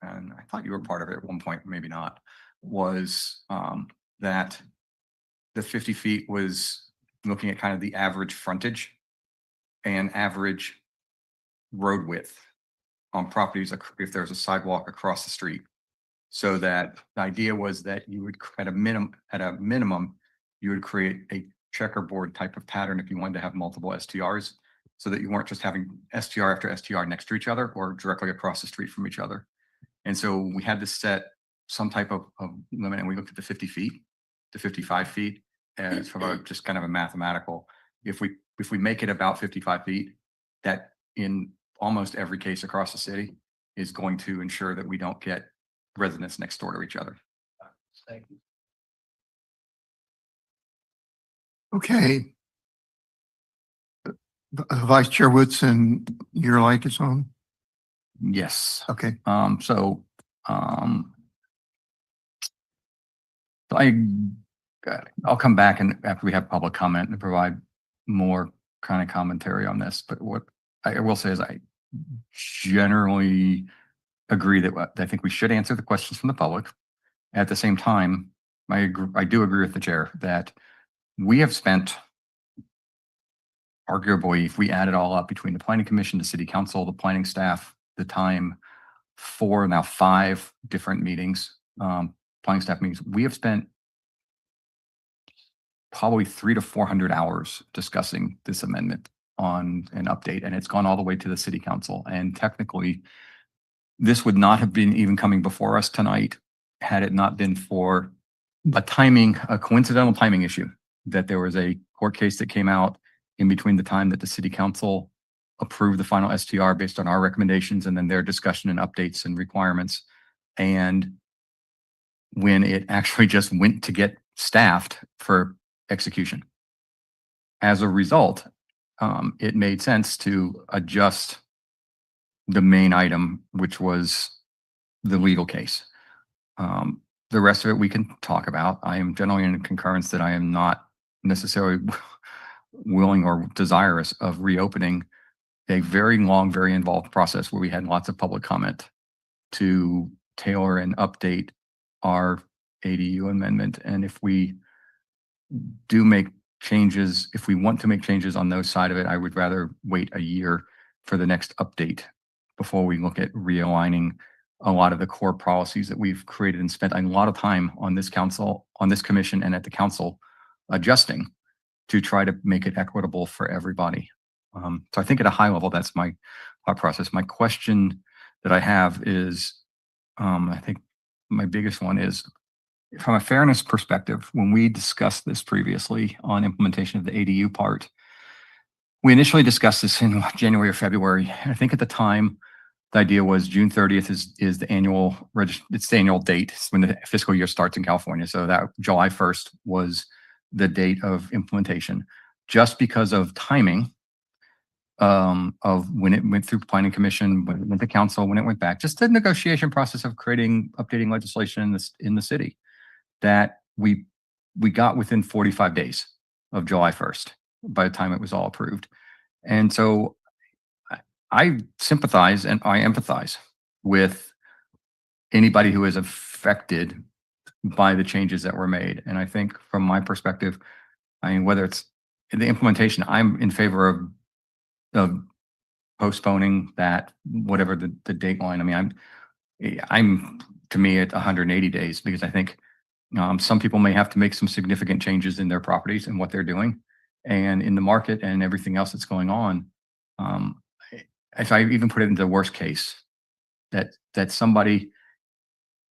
and I thought you were part of it at one point, maybe not, was that the 50 feet was looking at kind of the average frontage and average road width on properties if there's a sidewalk across the street. So that the idea was that you would, at a minimum, you would create a checkerboard type of pattern if you wanted to have multiple STRs, so that you weren't just having STR after STR next to each other or directly across the street from each other. And so we had to set some type of limit, and we looked at the 50 feet to 55 feet as from just kind of a mathematical. If we make it about 55 feet, that in almost every case across the city is going to ensure that we don't get residents next door to each other. Thank you. Okay. Vice Chair Woodson, your light is on. Yes. Okay. So I'll come back and after we have public comment and provide more kind of commentary on this. But what I will say is I generally agree that I think we should answer the questions from the public. At the same time, I do agree with the chair that we have spent, arguably, if we add it all up between the planning commission, the city council, the planning staff, the time for now 5 different meetings, planning staff meetings, we have spent probably 300 to 400 hours discussing this amendment on an update, and it's gone all the way to the city council. And technically, this would not have been even coming before us tonight had it not been for a coincidental timing issue, that there was a court case that came out in between the time that the city council approved the final STR based on our recommendations and then their discussion and updates and requirements. And when it actually just went to get staffed for execution. As a result, it made sense to adjust the main item, which was the legal case. The rest of it we can talk about. I am generally in concurrence that I am not necessarily willing or desirous of reopening a very long, very involved process where we had lots of public comment to tailor and update our ADU amendment. And if we do make changes, if we want to make changes on those side of it, I would rather wait a year for the next update before we look at realigning a lot of the core policies that we've created and spent a lot of time on this council, on this commission and at the council adjusting to try to make it equitable for everybody. So I think at a high level, that's my thought process. My question that I have is, I think my biggest one is, from a fairness perspective, when we discussed this previously on implementation of the ADU part, we initially discussed this in January or February. I think at the time, the idea was June 30th is the annual it's the annual date. It's when the fiscal year starts in California. So that July 1st was the date of implementation. Just because of timing of when it went through planning commission, when it went to council, when it went back, just the negotiation process of updating legislation in the city, that we got within 45 days of July 1st by the time it was all approved. And so I sympathize and I empathize with anybody who is affected by the changes that were made. And I think from my perspective, I mean, whether it's the implementation, I'm in favor of postponing that, whatever the date line. I mean, I'm to me at 180 days, because I think some people may have to make some significant changes in their properties and what they're doing and in the market and everything else that's going on. If I even put it into the worst case, that somebody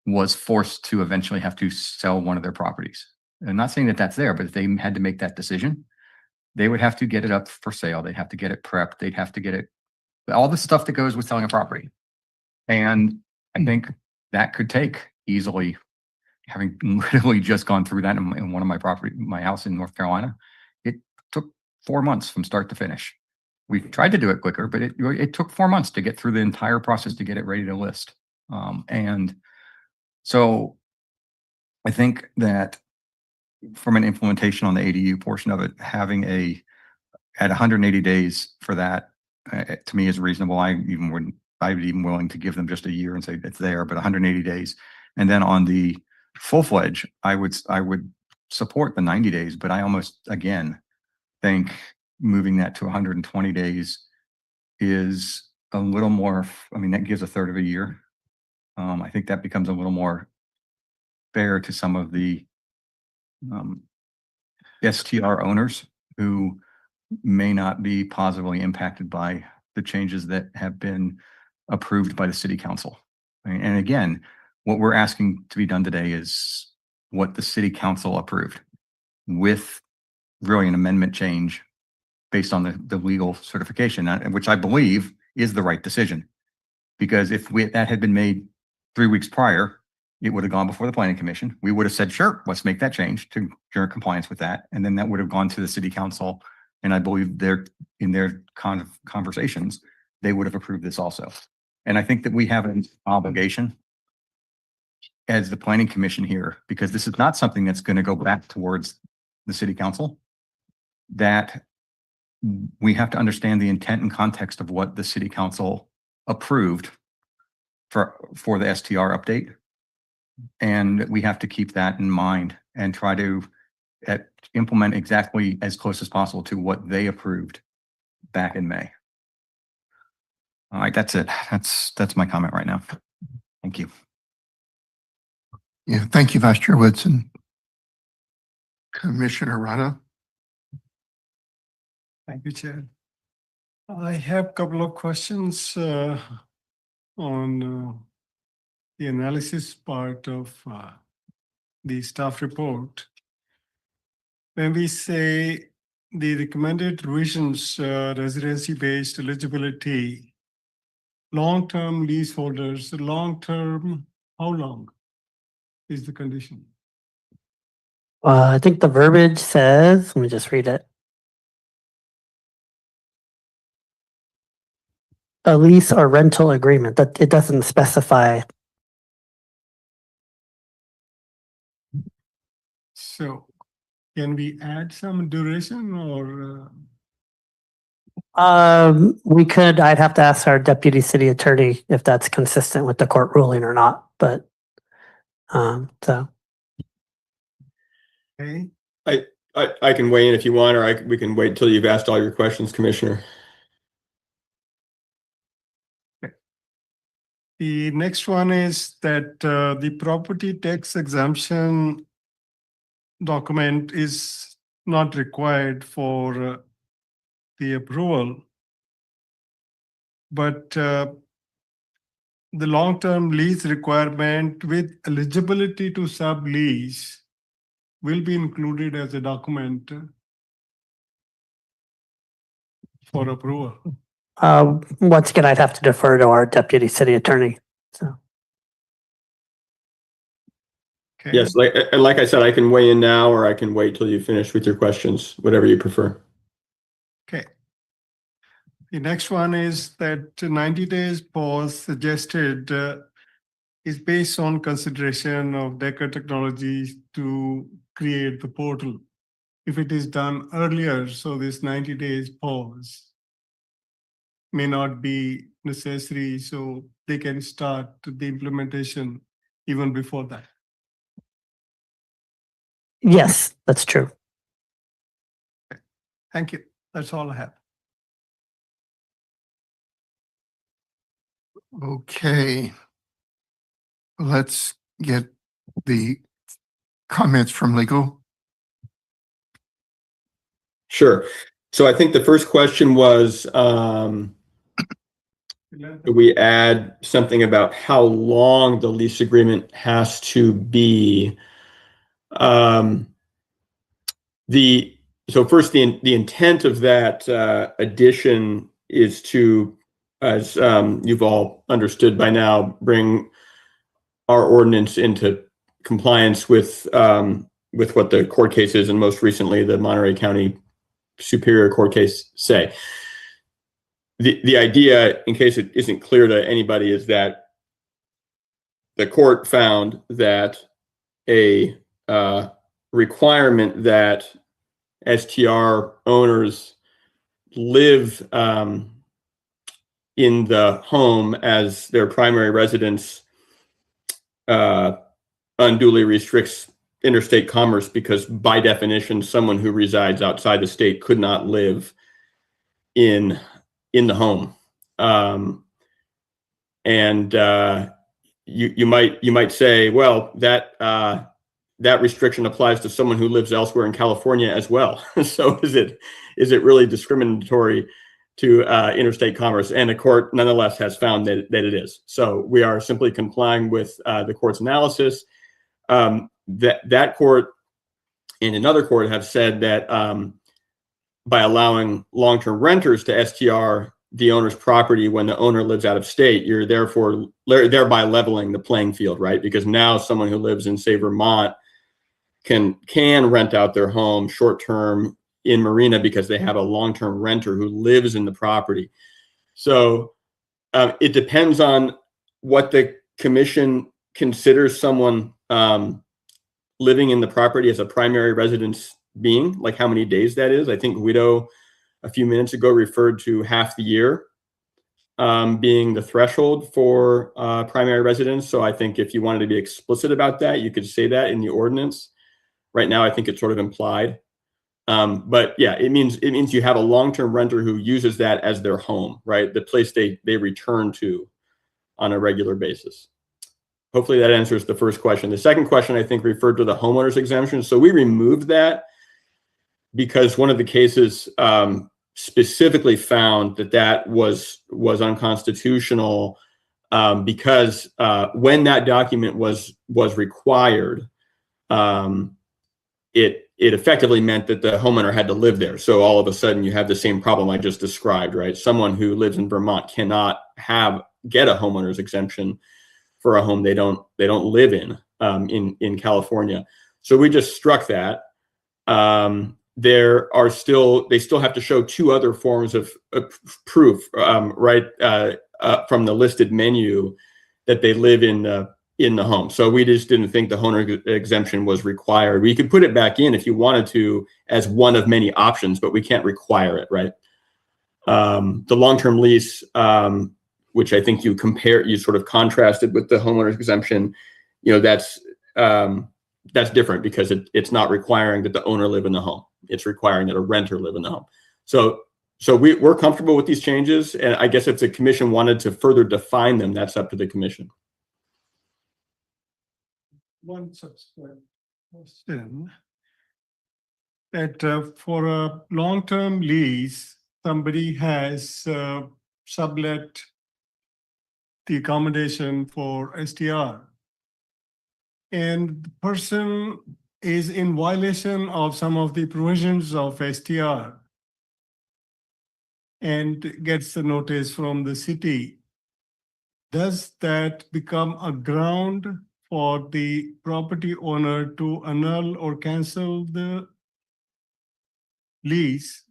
was forced to eventually have to sell one of their properties. I'm not saying that that's there, but if they had to make that decision, they would have to get it up for sale. They'd have to get it prepped. They'd have to get it, all the stuff that goes with selling a property. And I think that could take easily, having literally just gone through that in one of my house in North Carolina, it took 4 months from start to finish. We tried to do it quicker, but it took 4 months to get through the entire process to get it ready to list. And so I think that from an implementation on the ADU portion of it, having at 180 days for that, to me is reasonable. I'd be even willing to give them just a year and say it's there, but 180 days. And then on the full-fledged, I would support the 90 days, but I almost, again, think moving that to 120 days is a little more, I mean, that gives a third of a year. I think that becomes a little more fair to some of the STR owners who may not be positively impacted by the changes that have been approved by the city council. And again, what we're asking to be done today is what the city council approved, with really an amendment change based on the legal certification, which I believe is the right decision. Because if that had been made 3 weeks prior, it would have gone before the planning commission. We would have said, sure, let's make that change to ensure compliance with that. And then that would have gone to the city council. And I believe in their conversations, they would have approved this also. And I think that we have an obligation as the planning commission here, because this is not something that's going to go back towards the city council, that we have to understand the intent and context of what the city council approved for the STR update. And we have to keep that in mind and try to implement exactly as close as possible to what they approved back in May. All right, that's it. That's my comment right now. Thank you. Yeah, thank you, Vice Chair Woodson. Commissioner Rana. Thank you, Chair. I have a couple of questions on the analysis part of the staff report. When we say the recommended revisions, residency-based eligibility, long-term leaseholders, long-term, how long is the condition? I think the verbiage says, let me just read it. A lease or rental agreement, that it doesn't specify. So Can we add some duration or? We could, I'd have to ask our deputy city attorney if that's consistent with the court ruling or not, but, so. Okay, I can weigh in if you want, or we can wait till you've asked all your questions, Commissioner. the next one is that the property tax exemption document is not required for the approval. But the long-term lease requirement with eligibility to sublease will be included as a document for approval. Once again, I'd have to defer to our deputy city attorney, so. Okay. Yes, like I said, I can weigh in now, or I can wait till you finish with your questions, whatever you prefer. Okay. The next one is that 90 days pause suggested is based on consideration of Decker Technologies to create the portal. If it is done earlier, so this 90 days pause may not be necessary, so they can start the implementation even before that. Yes, that's true. Thank you. That's all I have. Okay. Let's get the comments from legal. Sure. So I think the first question was, do we add something about how long the lease agreement has to be? So first, the intent of that addition is to, as you've all understood by now, bring our ordinance into compliance with what the court cases and most recently the Monterey County Superior Court case say. The idea, in case it isn't clear to anybody, is that the court found that a requirement that STR owners live in the home as their primary residence unduly restricts interstate commerce, because by definition, someone who resides outside the state could not live in the home. You might say, well, that restriction applies to someone who lives elsewhere in California as well. So is it really discriminatory to interstate commerce? And the court nonetheless has found that it is. So we are simply complying with the court's analysis. That court and another court have said that by allowing long-term renters to STR the owner's property when the owner lives out of state, you're thereby leveling the playing field, right? Because now someone who lives in, say, Vermont can rent out their home short-term in Marina because they have a long-term renter who lives in the property. So it depends on what the commission considers someone living in the property as a primary residence being, like how many days that is. I think Guido a few minutes ago referred to half the year being the threshold for primary residence. So I think if you wanted to be explicit about that, you could say that in the ordinance. Right now, I think it's sort of implied. But yeah, it means you have a long-term renter who uses that as their home, right? The place they return to on a regular basis. Hopefully that answers the first question. The second question, I think, referred to the homeowner's exemption. So we removed that because one of the cases specifically found that was unconstitutional because when that document was required, it effectively meant that the homeowner had to live there. So all of a sudden you have the same problem I just described, right? Someone who lives in Vermont cannot get a homeowner's exemption for a home they don't live in California. So we just struck that. They still have to show two other forms of proof, right, from the listed menu that they live in in the home. So we just didn't think the homeowner exemption was required. We could put it back in if you wanted to as one of many options, but we can't require it, right? The long-term lease, which I think you sort of contrasted with the homeowner's exemption, that's different because it's not requiring that the owner live in the home. It's requiring that a renter live in the home. So we're comfortable with these changes. And I guess if the commission wanted to further define them, that's up to the commission. One subsequent question. That for a long-term lease, somebody has sublet the accommodation for STR. And the person is in violation of some of the provisions of STR and gets the notice from the city. Does that become a ground for the property owner to annul or cancel the lease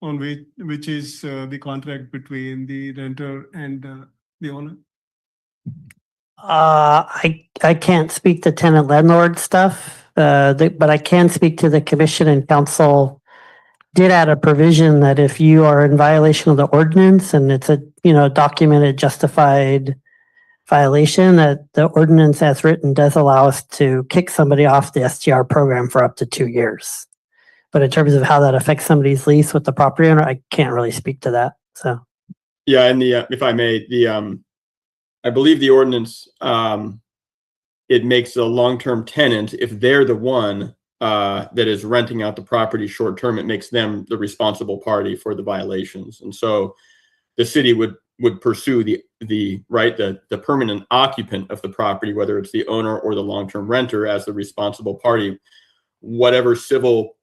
on which is the contract between the renter and the owner? I can't speak to tenant landlord stuff, but I can speak to the commission and council did add a provision that if you are in violation of the ordinance and it's a, documented justified violation, that the ordinance as written does allow us to kick somebody off the STR program for up to 2 years. But in terms of how that affects somebody's lease with the property owner, I can't really speak to that. So, yeah, and if I may, I believe the ordinance it makes a long-term tenant, if they're the one that is renting out the property short-term, it makes them the responsible party for the violations, and so the city would pursue the permanent occupant of the property, whether it's the owner or the long-term renter, as the responsible party, whatever civil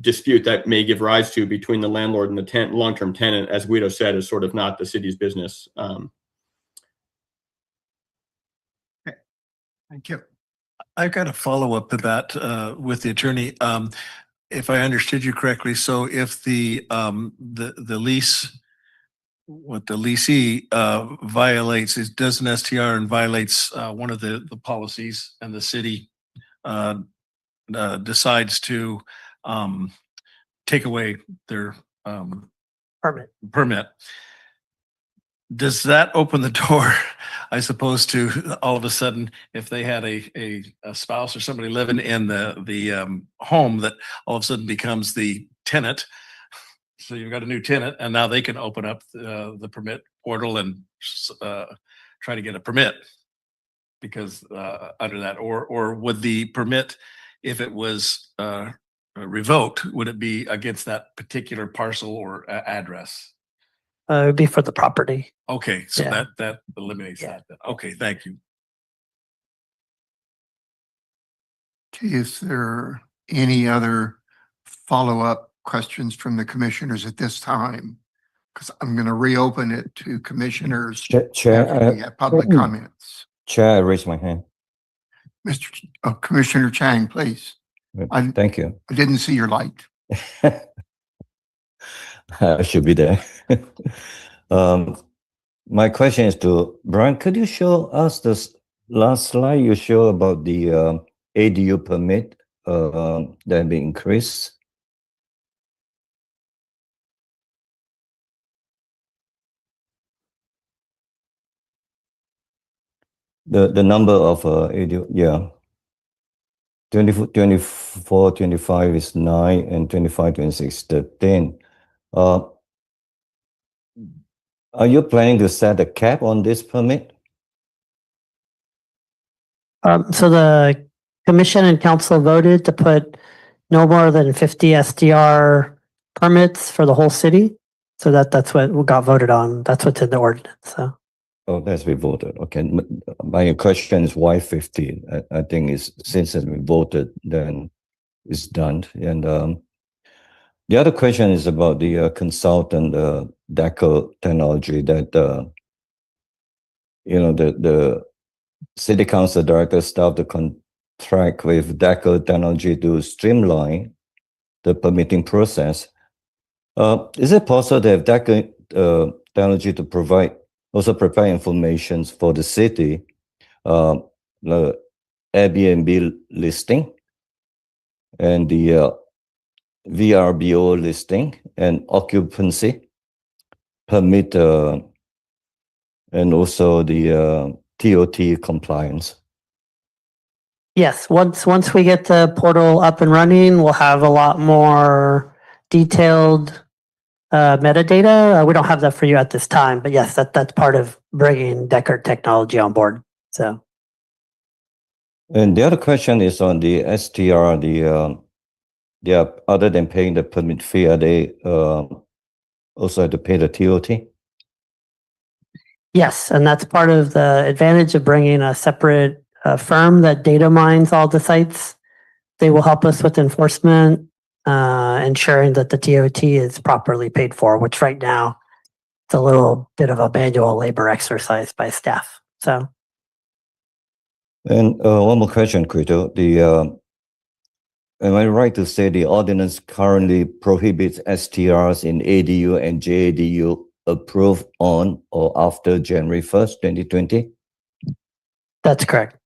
dispute that may give rise to between the landlord and the long-term tenant, as Guido said, is sort of not the city's business. Thank you. I've got a follow-up to that with the attorney. If I understood you correctly, so if the lease, what the leasee violates does an STR and violates one of the policies, and the city decides to take away their permit. Does that open the door, I suppose, to all of a sudden, if they had a spouse or somebody living in the home, that all of a sudden becomes the tenant? So you've got a new tenant, and now they can open up the permit portal and try to get a permit because under that, or would the permit, if it was revoked, would it be against that particular parcel or address? it would be for the property. Okay, so Yeah. that eliminates Yeah. that. Then. Okay, thank you. Okay, is there any other follow-up questions from the commissioners at this time? Because I'm going to reopen it to commissioners Chair, after we have public comments. Chair, I raise my hand. Commissioner Chang, please. Thank you. I didn't see your light. I should be there. My question is to Brian. Could you show us this last slide you show about the ADU permit that have been increased? The number of ADU, yeah. 24, 25 is 9, and 25, 26 13. Are you planning to set a cap on this permit? So the commission and council voted to put no more than 50 SDR permits for the whole city. So that's what got voted on. That's what's in the ordinance. So. Oh, that's been voted. Okay. My question is why 50? I think it's since it's been voted, then it's done. And the other question is about the consultant DECO technology that the city council director staff to contract with DECO technology to streamline the permitting process. Is it possible to have DECO technology to prepare information for the city the Airbnb listing and the VRBO listing and occupancy permit and also the TOT compliance. Yes, once we get the portal up and running, we'll have a lot more detailed metadata. We don't have that for you at this time, but yes, that's part of bringing Deckard technology on board. So, And the other question is on the STR, other than paying the permit fee, are they also have to pay the TOT? yes, and that's part of the advantage of bringing a separate firm that data mines all the sites. They will help us with enforcement, ensuring that the TOT is properly paid for, which right now it's a little bit of a manual labor exercise by staff. So, And one more question, Crito. Am I right to say the ordinance currently prohibits STRs in ADU and JADU approved on or after January 1st, 2020? that's correct.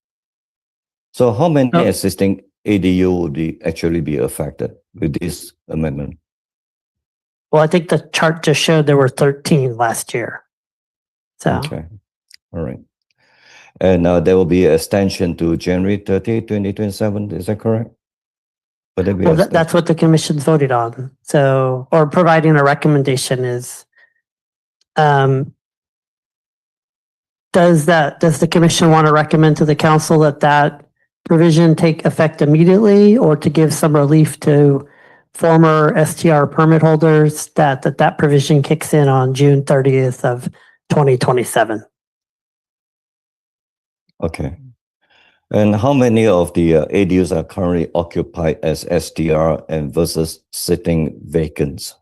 So how many No. existing ADU would actually be affected with this amendment? Well, I think the chart just showed there were 13 last year. So, Okay, all right. And there will be extension to January 30, 2027, is that correct? Would there be well, extension? that's what the commission's voted on. So, or providing a recommendation is, does the commission want to recommend to the council that provision take effect immediately, or to give some relief to former STR permit holders that provision kicks in on June 30th of 2027? Okay. And how many of the ADUs are currently occupied as STR and versus sitting vacant?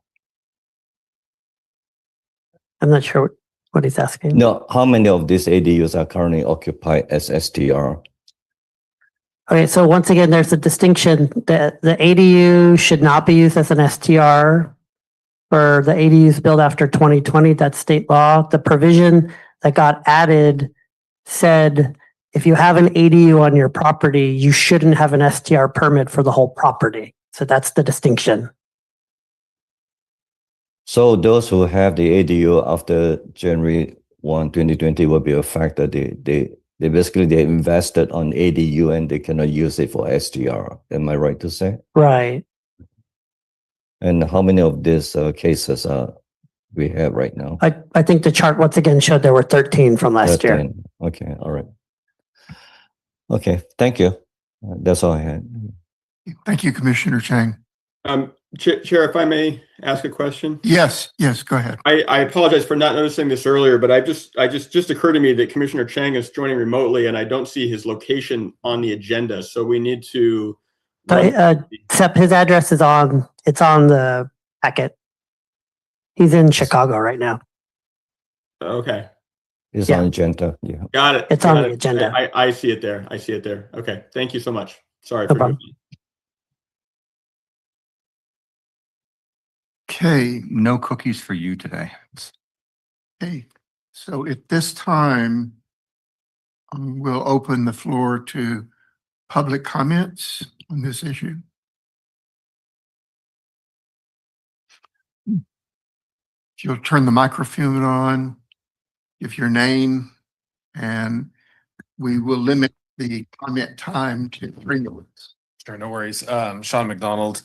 I'm not sure what he's asking. No, how many of these ADUs are currently occupied as STR? Okay, so once again, there's a distinction that the ADU should not be used as an STR for the ADUs built after 2020. That's state law. The provision that got added said if you have an ADU on your property, you shouldn't have an STR permit for the whole property. So that's the distinction. So those who have the ADU after January 1, 2020 will be affected. They basically they invested on ADU and they cannot use it for STR. Am I right to say? Right. And how many of these cases we have right now? I think the chart once again showed there were 13 from last year. 13. Okay, all right. Okay, thank you. That's all I had. Thank you, Commissioner Chang. Chair, if I may ask a question? Yes, go ahead. I apologize for not noticing this earlier, but I just occurred to me that Commissioner Chang is joining remotely and I don't see his location on the agenda. So we need to. Except his address is on the packet. He's in Chicago right now. Okay. It's Yeah. on agenda. Yeah. Got it. It's on the agenda. I see it there. Okay. Thank you so much. Sorry. No problem. Okay, No cookies for you today. okay. So at this time, we'll open the floor to public comments on this issue. If you'll turn the microphone on, give your name, and we will limit the comment time to 3 minutes. Sure, no worries. Sean McDonald,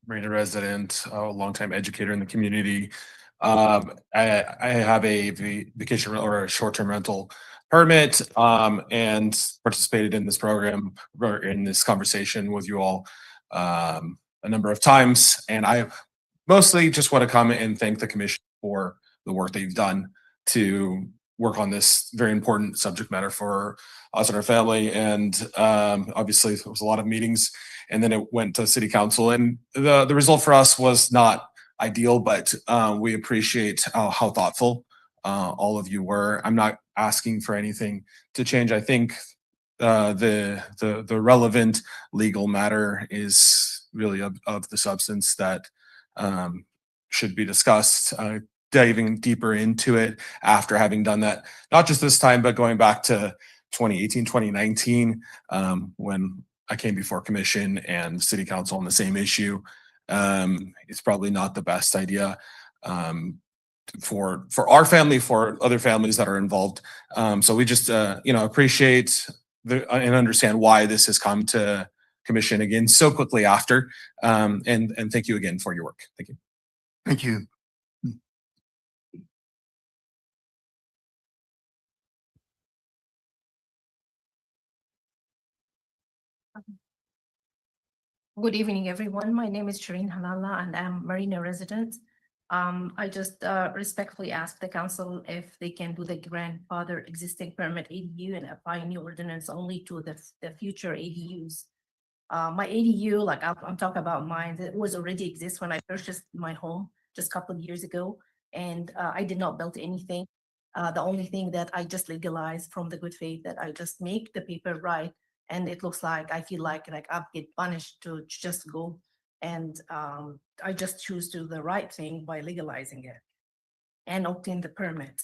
Marina resident, a longtime educator in the community. I have a vacation or a short-term rental permit and participated in this program or in this conversation with you all a number of times. And I mostly just want to comment and thank the commission for the work that you've done to work on this very important subject matter for us and our family. And obviously there was a lot of meetings and then it went to city council and the result for us was not ideal, but we appreciate how thoughtful all of you were. I'm not asking for anything to change. I think the relevant legal matter is really of the substance that should be discussed. Diving deeper into it after having done that, not just this time, but going back to 2018, 2019, when I came before commission and city council on the same issue. It's probably not the best idea for our family, for other families that are involved. So we just appreciate and understand why this has come to commission again so quickly after. And thank you again for your work. Thank you. Thank you. Good evening, everyone. My name is Shireen Halala and I'm Marina resident. I just respectfully ask the council if they can do the grandfather existing permit ADU and apply new ordinance only to the future ADUs. My ADU, like I'm talking about mine, it was already exist when I purchased my home just a couple of years ago, and I did not build anything. The only thing that I just legalized from the good faith that I just make the paper right, and it looks like I feel like I get punished to just go, and I just choose to do the right thing by legalizing it and obtain the permit.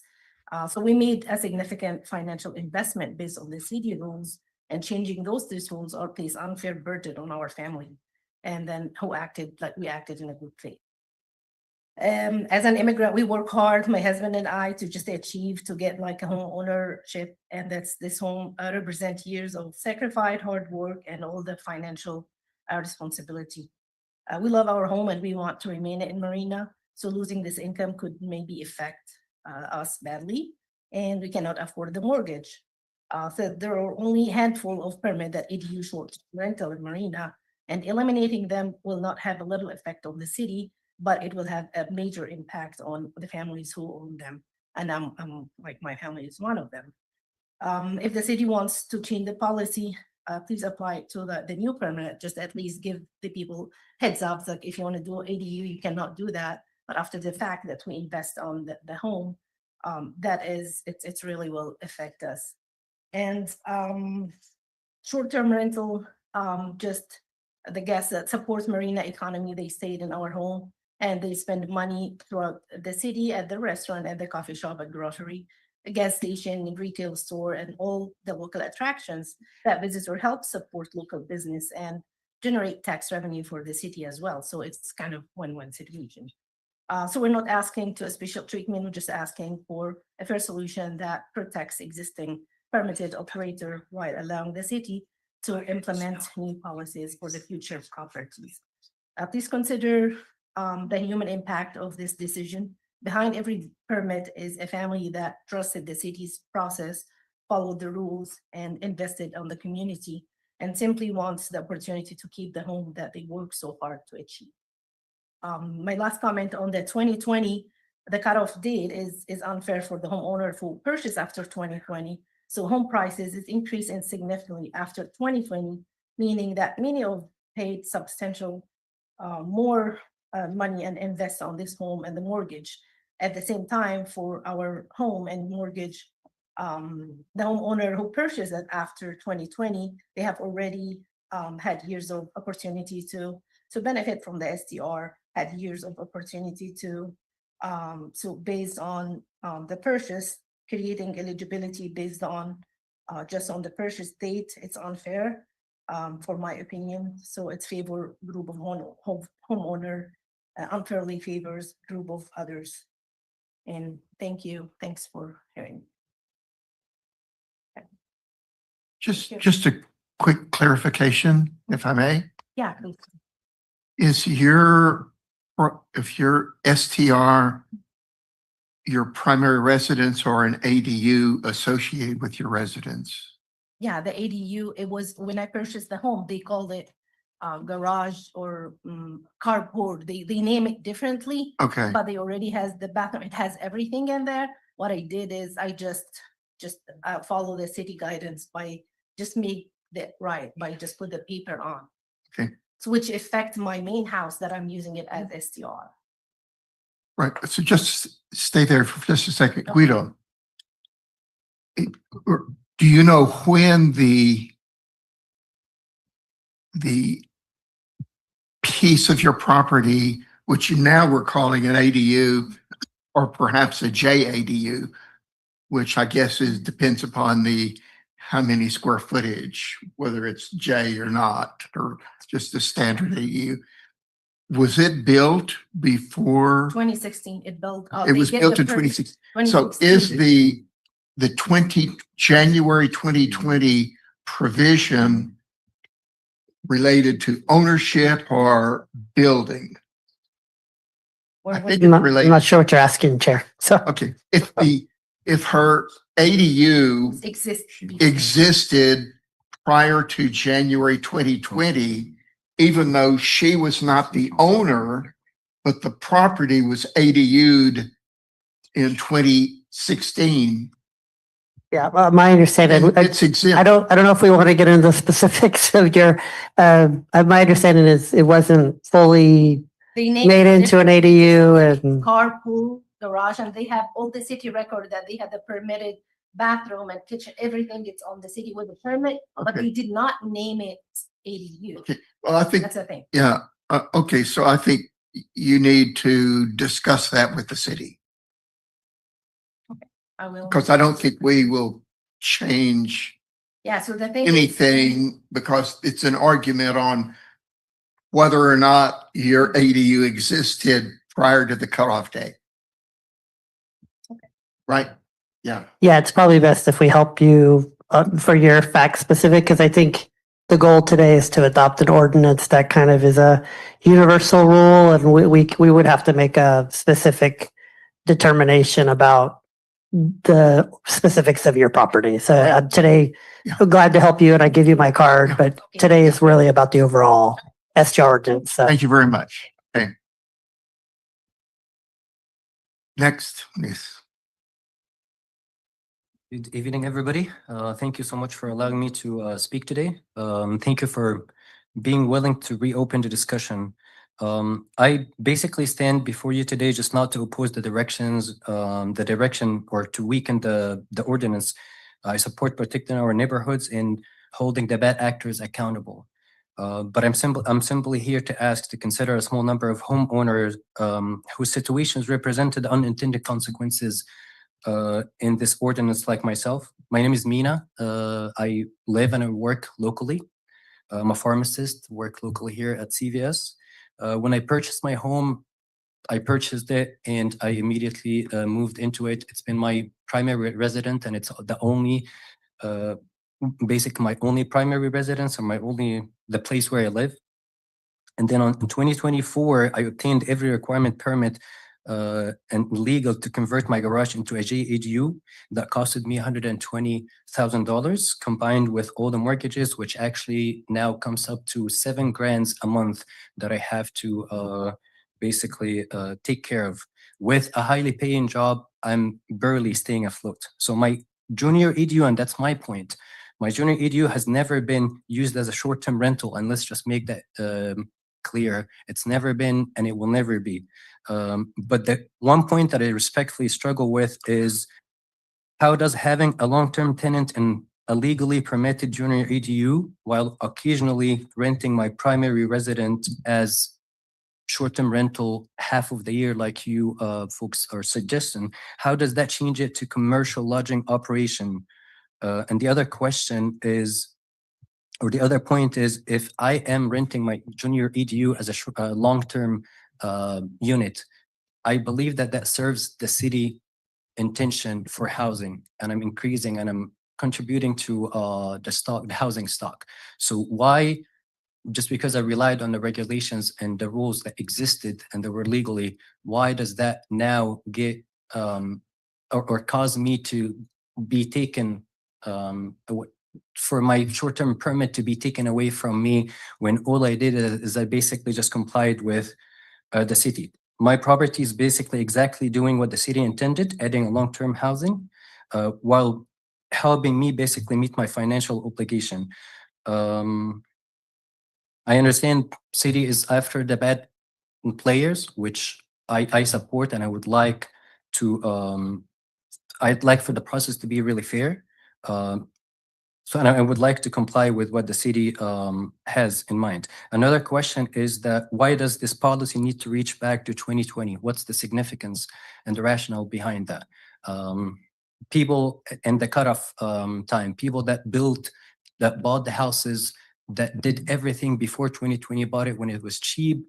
So we made a significant financial investment based on the city rules, and changing those rules or place unfair burden on our family. And then we acted in a good faith. As an immigrant, we work hard, my husband and I, to just achieve to get like a home ownership, and this home represent years of sacrifice, hard work, and all the financial responsibility. We love our home and we want to remain in Marina, so losing this income could maybe affect us badly, and we cannot afford the mortgage. So there are only a handful of permit that ADU short rental in Marina, and eliminating them will not have a little effect on the city, but it will have a major impact on the families who own them. And I'm like, my family is one of them. If the city wants to change the policy, please apply it to the new permit. Just at least give the people heads up, like if you want to do ADU, you cannot do that. But after the fact that we invest on the home, it's really will affect us. And short-term rental, just the guests that supports Marina economy, they stayed in our home and they spend money throughout the city, at the restaurant, at the coffee shop, at grocery, a gas station, retail store, and all the local attractions that visitor help support local business and generate tax revenue for the city as well. So it's kind of win-win situation. So we're not asking to a special treatment, we're just asking for a fair solution that protects existing permitted operator while allowing the city to implement new policies for the future properties. Please consider the human impact of this decision. Behind every permit is a family that trusted the city's process, followed the rules, and invested on the community, and simply wants the opportunity to keep the home that they worked so hard to achieve. My last comment on the 2020, the cutoff date is unfair for the homeowner who purchased after 2020. So home prices is increasing significantly after 2020, meaning that many have paid substantial more money and invest on this home and the mortgage. At the same time, for our home and mortgage, the homeowner who purchased it after 2020, they have already had years of opportunity to benefit from the STR, had years of opportunity to, so based on the purchase, creating eligibility based on just on the purchase date, it's unfair for my opinion. So it's favor group of homeowner, unfairly favors group of others. And thank you. Thanks for hearing. Just a quick clarification, if I may. Yeah, please. Is your STR your primary residence or an ADU associated with your residence? Yeah, the ADU, it was when I purchased the home, they called it garage or carport. They name it differently, Okay, but they already has the bathroom. It has everything in there. What I did is I just follow the city guidance by just make that right, by just put the paper on. Okay. So which affects my main house that I'm using it as STR. right. So just stay there for just a second. Guido, do you know when the piece of your property, which now we're calling an ADU or perhaps a JADU, which I guess depends upon how many square footage, whether it's J or not, or just a standard AU. Was it built before? 2016, it built. It was built in 2016. So is the January 2020 provision related to ownership or building? I think it's I'm not related. sure what you're asking, Chair. So, Okay, if her ADU existed prior to January 2020, even though she was not the owner, but the property was ADU'd in 2016. yeah, my understanding, And it's exempt. I don't know if we want to get into the specifics of your, my understanding is it wasn't fully They named made it into an ADU and, carpool garage, and they have all the city record that they had the permitted bathroom and kitchen, everything it's on the city with a permit, but Okay. they did not name it ADU. Okay. Well, I think, That's the thing. yeah, okay, so I think you need to discuss that with the city, I will. because I don't think we will change Yeah, so the thing is. anything because it's an argument on whether or not your ADU existed prior to the cutoff date. Right? Yeah. yeah, it's probably best if we help you for your fact specific, because I think the goal today is to adopt an ordinance that kind of is a universal rule, and we would have to make a specific determination about the specifics of your property. So today, Yeah. I'm glad to help you and I give you my card, Yeah. but today is really about the overall STR ordinance. So. Thank you very much. Okay. Next, please. Good evening, everybody. Thank you so much for allowing me to speak today. Thank you for being willing to reopen the discussion. I basically stand before you today just not to oppose the direction or to weaken the ordinance. I support protecting our neighborhoods and holding the bad actors accountable. But I'm simply here to ask to consider a small number of homeowners whose situations represented unintended consequences in this ordinance, like myself. My name is Mina. I live and I work locally. I'm a pharmacist, work locally here at CVS. When I purchased my home, I purchased it and I immediately moved into it. It's been my primary residence, and it's the only, my only primary residence, or the place where I live. And then in 2024, I obtained every requirement permit and legal to convert my garage into a JADU. That costed me $120,000 combined with all the mortgages, which actually now comes up to $7,000 a month that I have to take care of. With a highly paying job, I'm barely staying afloat. So my junior ADU, and that's my point, my junior ADU has never been used as a short-term rental, and let's just make that clear. It's never been, and it will never be. But the one point that I respectfully struggle with is how does having a long-term tenant in a legally permitted junior ADU while occasionally renting my primary residence as short-term rental half of the year like you folks are suggesting, how does that change it to commercial lodging operation? And the other question is, or the other point is, if I am renting my junior EDU as a long-term unit, I believe that that serves the city intention for housing, and I'm increasing and I'm contributing to the housing stock. So why, just because I relied on the regulations and the rules that existed and that were legally, why does that now get or cause me to be taken for my short-term permit to be taken away from me when all I did is I basically just complied with the city. My property is basically exactly doing what the city intended, adding a long-term housing, while helping me basically meet my financial obligation. I understand city is after the bad players, which I support, and I would like to, I'd like for the process to be really fair. So and I would like to comply with what the city has in mind. Another question is that why does this policy need to reach back to 2020? What's the significance and the rationale behind that? people and the cutoff time, people that bought the houses, that did everything before 2020, bought it when it was cheap,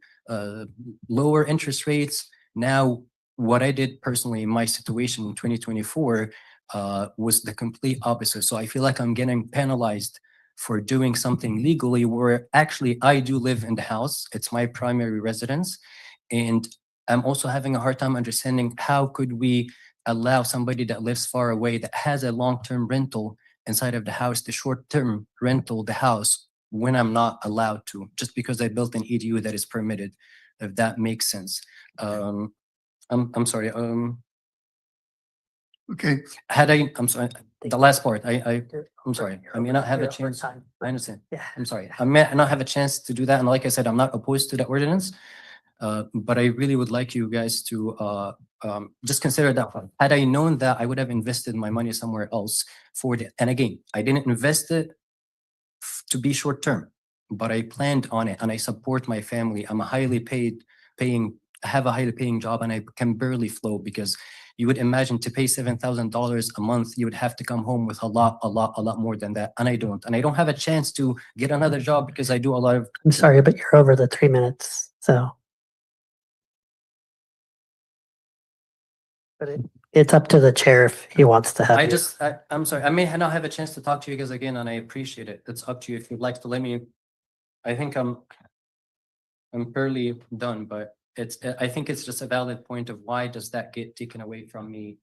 lower interest rates. Now, what I did personally in my situation in 2024 was the complete opposite. So I feel like I'm getting penalized for doing something legally where actually I do live in the house. It's my primary residence. And I'm also having a hard time understanding how could we allow somebody that lives far away that has a long-term rental inside of the house, the short-term rental, the house, when I'm not allowed to, just because I built an EDU that is permitted, if that makes sense. I'm sorry, Okay, I'm sorry, the last part, I'm sorry, I may not have a chance. I understand. Yeah. I'm sorry. I may not have a chance to do that. And like I said, I'm not opposed to the ordinance. But I really would like you guys to just consider that one. Had I known that, I would have invested my money somewhere else for it. And again, I didn't invest it to be short term, but I planned on it and I support my family. I'm a I have a highly paying job and I can barely flow because you would imagine to pay $7,000 a month, you would have to come home with a lot more than that. And I don't. And I don't have a chance to get another job because I do a lot of. I'm sorry, but you're over the 3 minutes, so. But it's up to the chair if he wants to have. I'm sorry, I may not have a chance to talk to you guys again and I appreciate it. It's up to you if you'd like to let me. I think I'm barely done, but I think it's just a valid point of why does that get taken away from me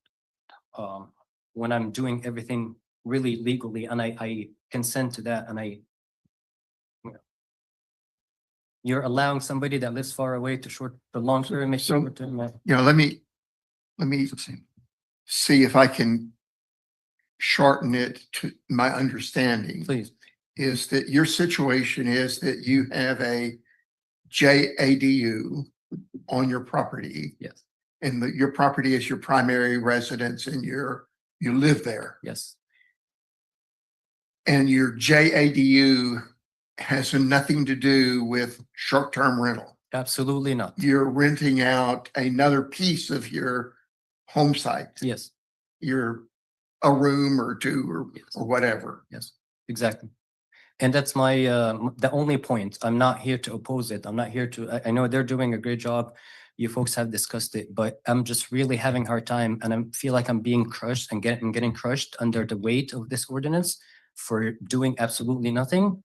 when I'm doing everything really legally and I consent to that and you're allowing somebody that lives far away to long term. let me see if I can shorten it to my understanding. Please. Is that your situation is that you have a JADU on your property Yes, and that your property is your primary residence and you live there. yes, And your JADU has nothing to do with short-term rental. absolutely not. You're renting out another piece of your home site. Yes, You're a room or two or whatever. yes, exactly. And that's my, the only point. I'm not here to oppose it. I'm not here to, I know they're doing a great job. You folks have discussed it, but I'm just really having a hard time and I feel like I'm being crushed and getting crushed under the weight of this ordinance for doing absolutely nothing.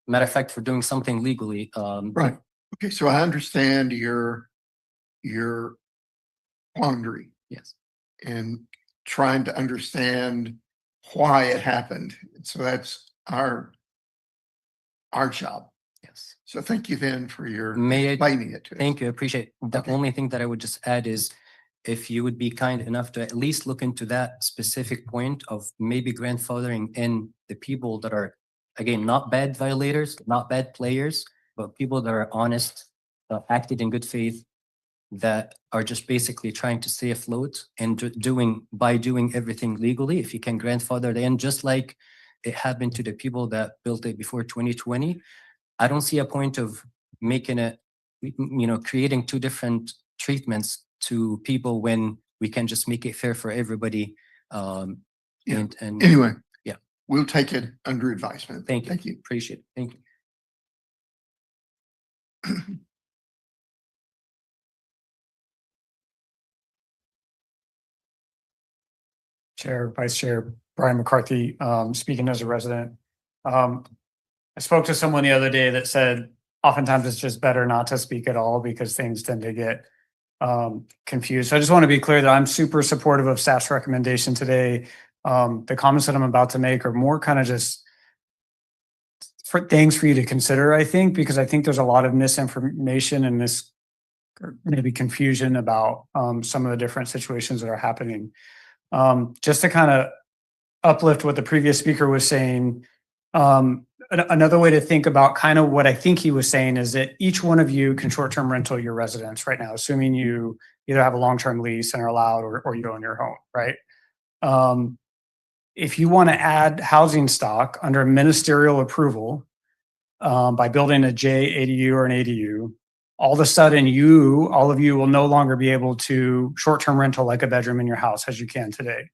Matter of fact, for doing something legally. Right. Okay. So I understand your quandary Yes, and trying to understand why it happened. So that's our job. yes. So thank you then for your May I- explaining it to us. Thank you. I appreciate it. The Okay. only thing that I would just add is if you would be kind enough to at least look into that specific point of maybe grandfathering in the people that are, again, not bad violators, not bad players, but people that are honest, acted in good faith, that are just basically trying to stay afloat and by doing everything legally. If you can grandfather in, just like it happened to the people that built it before 2020, I don't see a point of making it, creating two different treatments to people when we can just make it fair for everybody. Yeah. And Anyway. Yeah. We'll take it under advisement. Thank you. Thank you. Appreciate it. Thank you. Chair, Vice Chair Brian McCarthy, speaking as a resident. I spoke to someone the other day that said oftentimes it's just better not to speak at all because things tend to get confused. So I just want to be clear that I'm super supportive of staff's recommendation today. The comments that I'm about to make are more kind of just for things for you to consider, I think, because I think there's a lot of misinformation and maybe confusion about some of the different situations that are happening. Just to kind of uplift what the previous speaker was saying, another way to think about kind of what I think he was saying is that each one of you can short-term rental your residence right now, assuming you either have a long-term lease and are allowed or you own your home, right? If you want to add housing stock under ministerial approval by building a JADU or an ADU, all of a sudden all of you will no longer be able to short-term rental like a bedroom in your house as you can today.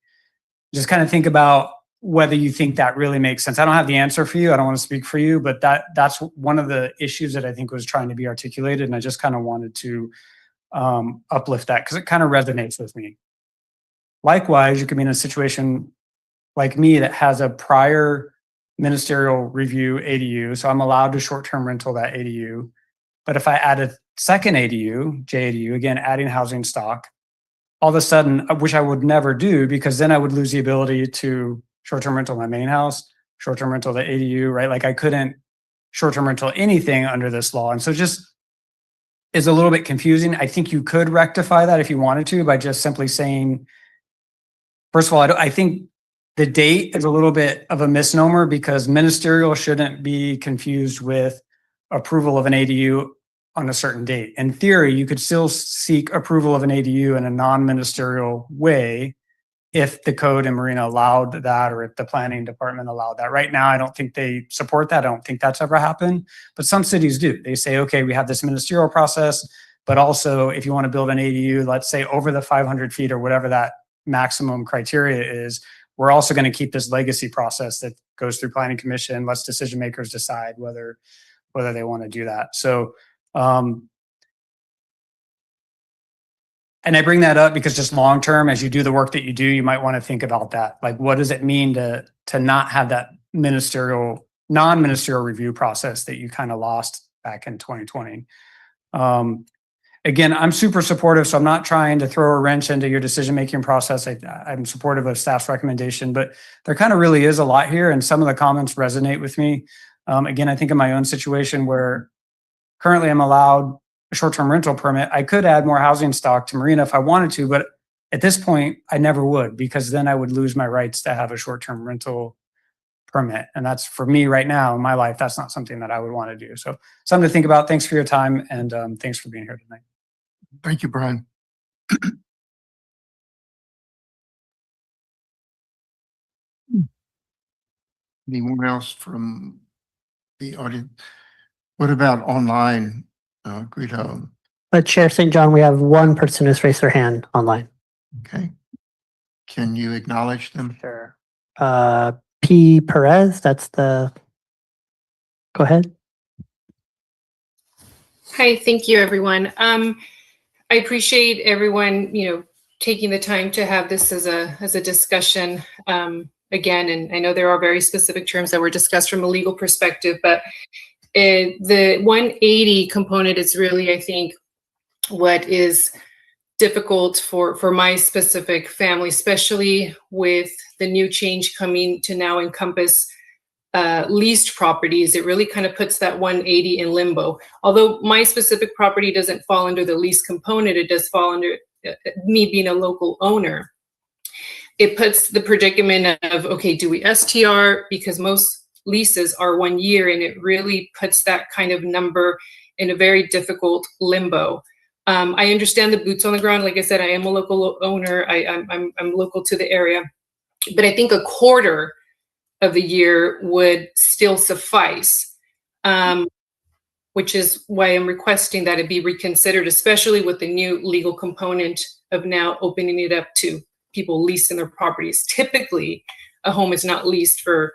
just kind of think about whether you think that really makes sense. I don't have the answer for you. I don't want to speak for you, but that's one of the issues that I think was trying to be articulated. And I just kind of wanted to uplift that because it kind of resonates with me. Likewise, you could be in a situation like me that has a prior ministerial review ADU. So I'm allowed to short-term rental that ADU. But if I add a second ADU, JADU, again, adding housing stock, all of a sudden, which I would never do because then I would lose the ability to short-term rental my main house, short-term rental the ADU, right? Like I couldn't short-term rental anything under this law. And so just is a little bit confusing. I think you could rectify that if you wanted to by just simply saying, first of all, I think the date is a little bit of a misnomer because ministerial shouldn't be confused with approval of an ADU on a certain date. In theory, you could still seek approval of an ADU in a non-ministerial way if the code in Marina allowed that or if the planning department allowed that. Right now, I don't think they support that. I don't think that's ever happened, but some cities do. They say, okay, we have this ministerial process, but also if you want to build an ADU, let's say over the 500 feet or whatever that maximum criteria is, we're also going to keep this legacy process that goes through planning commission, lets decision makers decide whether they want to do that. So, and I bring that up because just long term, as you do the work that you do, you might want to think about that. Like, what does it mean to not have that non-ministerial review process that you kind of lost back in 2020? Again, I'm super supportive, so I'm not trying to throw a wrench into your decision-making process. I'm supportive of staff's recommendation, but there kind of really is a lot here, and some of the comments resonate with me. Again, I think in my own situation where currently I'm allowed a short-term rental permit, I could add more housing stock to Marina if I wanted to, but at this point, I never would because then I would lose my rights to have a short-term rental permit. And that's for me right now in my life, that's not something that I would want to do. So something to think about. Thanks for your time and thanks for being here tonight. Thank you, Brian. Anyone else from the audience? What about online, Guido? Chair St. John, we have one person who's raised their hand online. Okay. Can you acknowledge them? Sure. P. Perez, that's the, go ahead. Hi, thank you, everyone. I appreciate everyone, taking the time to have this as a discussion again. And I know there are very specific terms that were discussed from a legal perspective, but the 180 component is really, I think, what is difficult for my specific family, especially with the new change coming to now encompass leased properties. It really kind of puts that 180 in limbo. Although my specific property doesn't fall under the lease component, it does fall under me being a local owner. It puts the predicament of, okay, do we STR? Because most leases are 1 year, and it really puts that kind of number in a very difficult limbo. I understand the boots on the ground. Like I said, I am a local owner. I'm local to the area, but I think a quarter of the year would still suffice, which is why I'm requesting that it be reconsidered, especially with the new legal component of now opening it up to people leasing their properties. Typically, a home is not leased for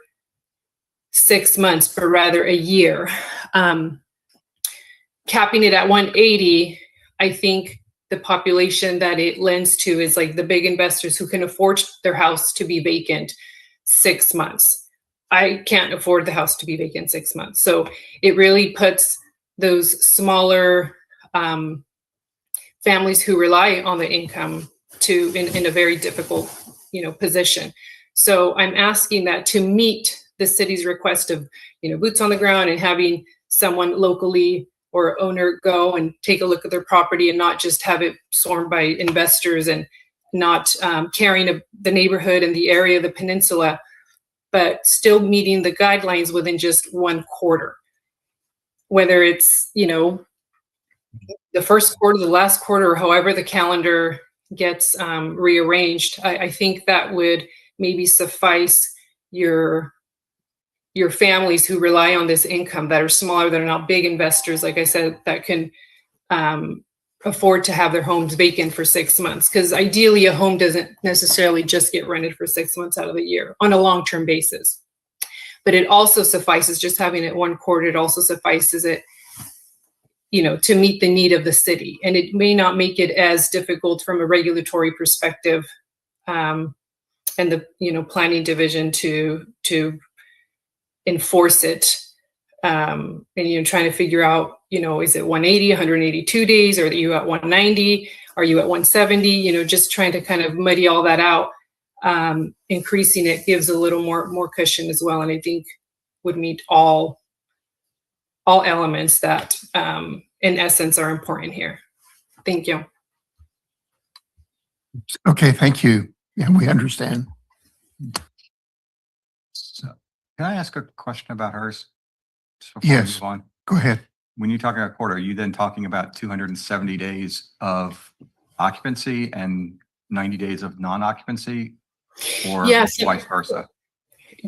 6 months, but rather a year. Capping it at 180, I think the population that it lends to is like the big investors who can afford their house to be vacant 6 months. I can't afford the house to be vacant 6 months. So it really puts those smaller families who rely on the income in a very difficult, position. So I'm asking that to meet the city's request of, boots on the ground and having someone locally or owner go and take a look at their property and not just have it swarmed by investors and not caring the neighborhood and the area of the peninsula, but still meeting the guidelines within just 1 quarter. Whether it's, the first quarter, the last quarter, or however the calendar gets rearranged, I think that would maybe suffice your families who rely on this income that are smaller, that are not big investors, like I said, that can afford to have their homes vacant for 6 months. Because ideally, a home doesn't necessarily just get rented for 6 months out of the year on a long-term basis. But it also suffices, just having it one quarter, it also suffices it, to meet the need of the city. And it may not make it as difficult from a regulatory perspective, and the, planning division to enforce it. And, trying to figure out, is it 180, 182 days? Or are you at 190? Are you at 170? Just trying to kind of muddy all that out. Increasing it gives a little more cushion as well. And I think would meet all elements that, in essence, are important here. Thank you. Okay, thank you. Yeah, we understand. So, can I ask a question about hers? Just before we Yes. move on? Go ahead. When you talk about quarter, are you then talking about 270 days of occupancy and 90 days of non-occupancy? Or Yes. vice versa?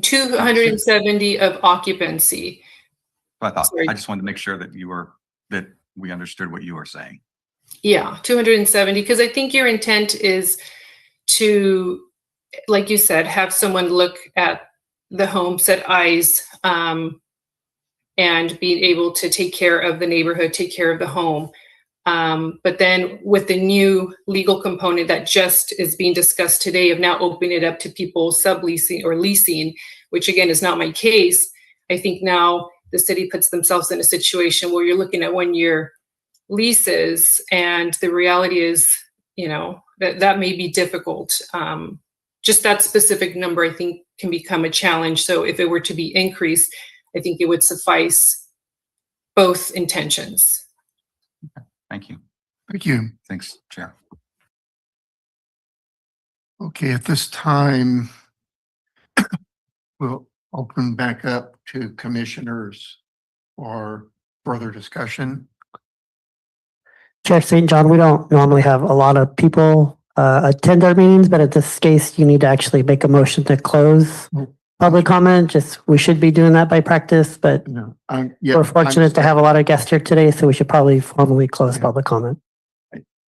270 of occupancy. I thought, Sorry. I just wanted to make sure that that we understood what you were saying. Yeah, 270, because I think your intent is to, like you said, have someone look at the home, set eyes, and be able to take care of the neighborhood, take care of the home. But then with the new legal component that just is being discussed today of now opening it up to people subleasing or leasing, which again is not my case, I think now the city puts themselves in a situation where you're looking at 1 year leases, and the reality is, that may be difficult. Just that specific number, I think, can become a challenge. So if it were to be increased, I think it would suffice both intentions. Thank you. Thank you. Thanks, Chair. Okay, at this time, we'll open back up to commissioners for further discussion. Chair St. John, we don't normally have a lot of people attend our meetings, but in this case, you need to actually make a motion to close public comment. Just, we should be doing that by practice, but No, we're fortunate to have a lot of guests here today, so we should probably formally close Yeah. public comment.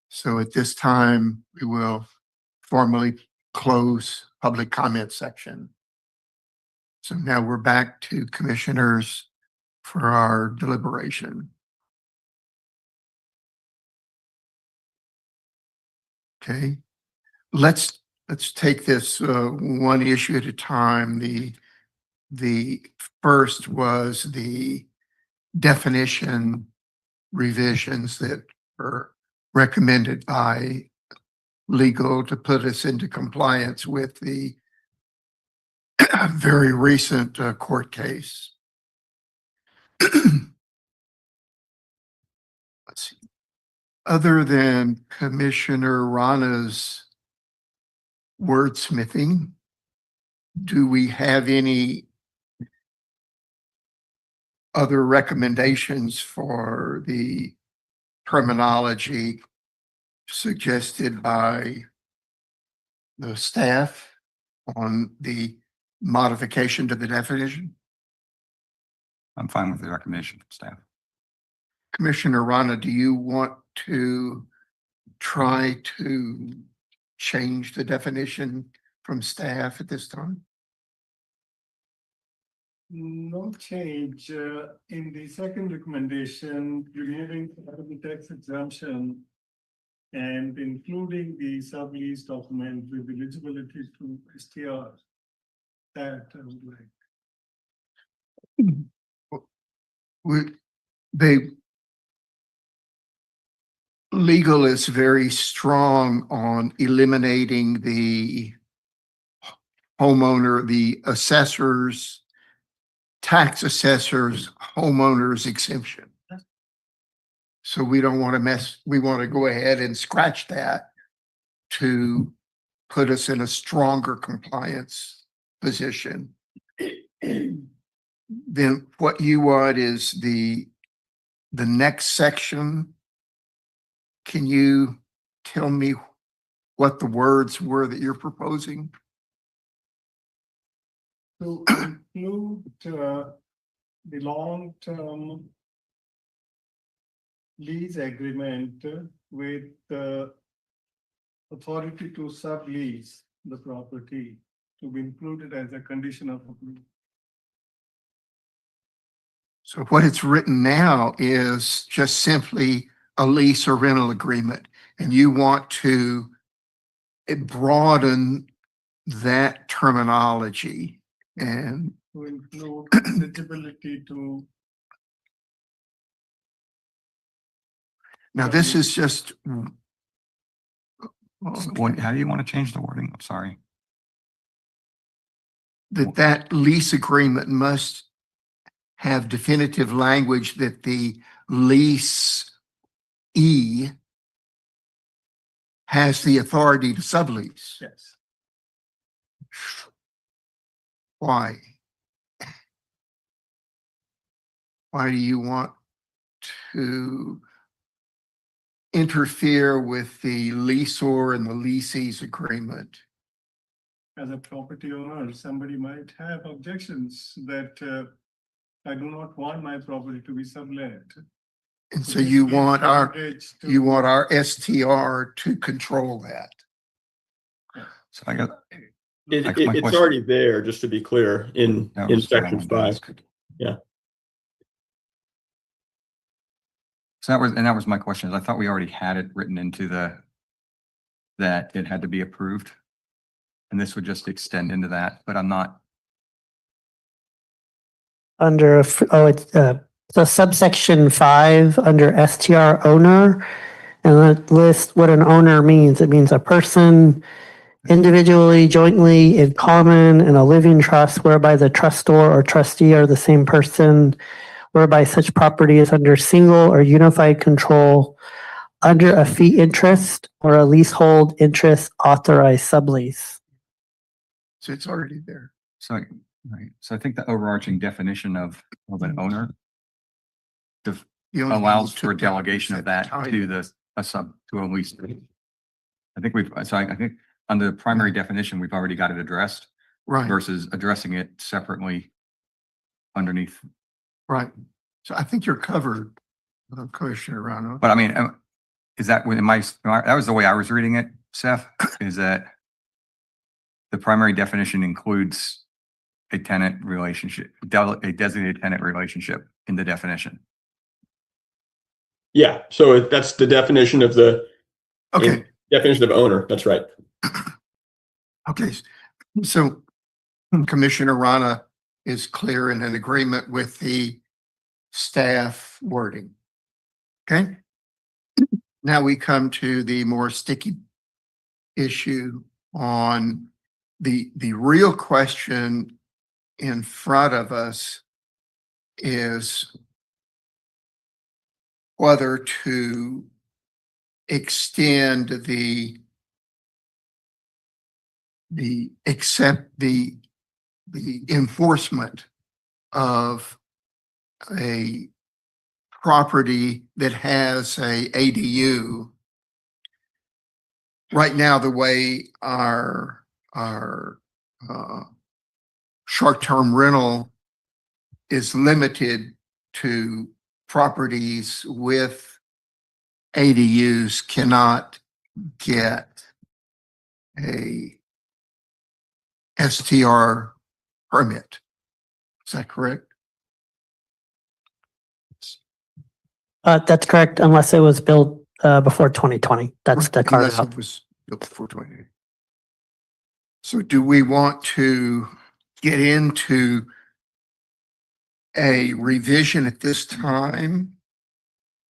So at this time, we will formally close public comment section. So now we're back to commissioners for our deliberation. Okay, let's take this one issue at a time. The first was the definition revisions that were recommended by legal to put us into compliance with the very recent court case. Let's see. Other than Commissioner Rana's wordsmithing, do we have any other recommendations for the terminology suggested by the staff on the modification to the definition? I'm fine with the recommendation from staff. Commissioner Rana, do you want to try to change the definition from staff at this time? No change. In the second recommendation, removing the tax exemption and including the sublease document with eligibility to STR. That I would like. Legal is very strong on eliminating the homeowner, the assessors, tax assessors, homeowners exemption. So we don't want to mess, we want to go ahead and scratch that to put us in a stronger compliance position. Then what you want is the next section. Can you tell me what the words were that you're proposing? To include the long-term lease agreement with the authority to sublease the property to be included as a condition of approval. So what it's written now is just simply a lease or rental agreement, and you want to broaden that terminology and To include eligibility to. now this is just. How do you want to change the wording? I'm sorry. That lease agreement must have definitive language that the lease has the authority to sublease. Yes. Why? Why do you want to interfere with the leaseor and the leasee's agreement? As a property owner, somebody might have objections that I do not want my property to be sublet. And so this you gives want our, coverage to- you want our STR to control that. So I got. It's question- already there, just to be clear, in That was what I section wanted to 5. ask. Yeah. So that was my question, is I thought we already had it written into that it had to be approved. And this would just extend into that, but I'm not. Under, it's so subsection 5 under STR owner, and that lists what an owner means. It means a person individually, jointly, in common, in a living trust whereby the trustor or trustee are the same person, whereby such property is under single or unified control under a fee interest or a leasehold interest authorized sublease. So it's already there. So, right, so I think the overarching definition of an owner The only thing allows you for took out was delegation of that time. to to a lease. I think I think under the primary definition, we've already got it addressed Right, versus addressing it separately underneath. right. So I think you're covered, Commissioner Rano. But I mean, is that when that was the way I was reading it, Seth, is that the primary definition includes a tenant relationship, a designated tenant relationship in the definition. Yeah, so that's the definition of the Okay, definition of owner. That's right. okay. So Commissioner Rana is clear in an agreement with the staff wording. Okay? Now we come to the more sticky issue on the real question in front of us is whether to extend the enforcement of a property that has a ADU. Right now, the way our short-term rental is limited to properties with ADUs cannot get a STR permit. Is that correct? That's correct, unless it was built before 2020. That's the carve Unless out. it was built before 20. So do we want to get into a revision at this time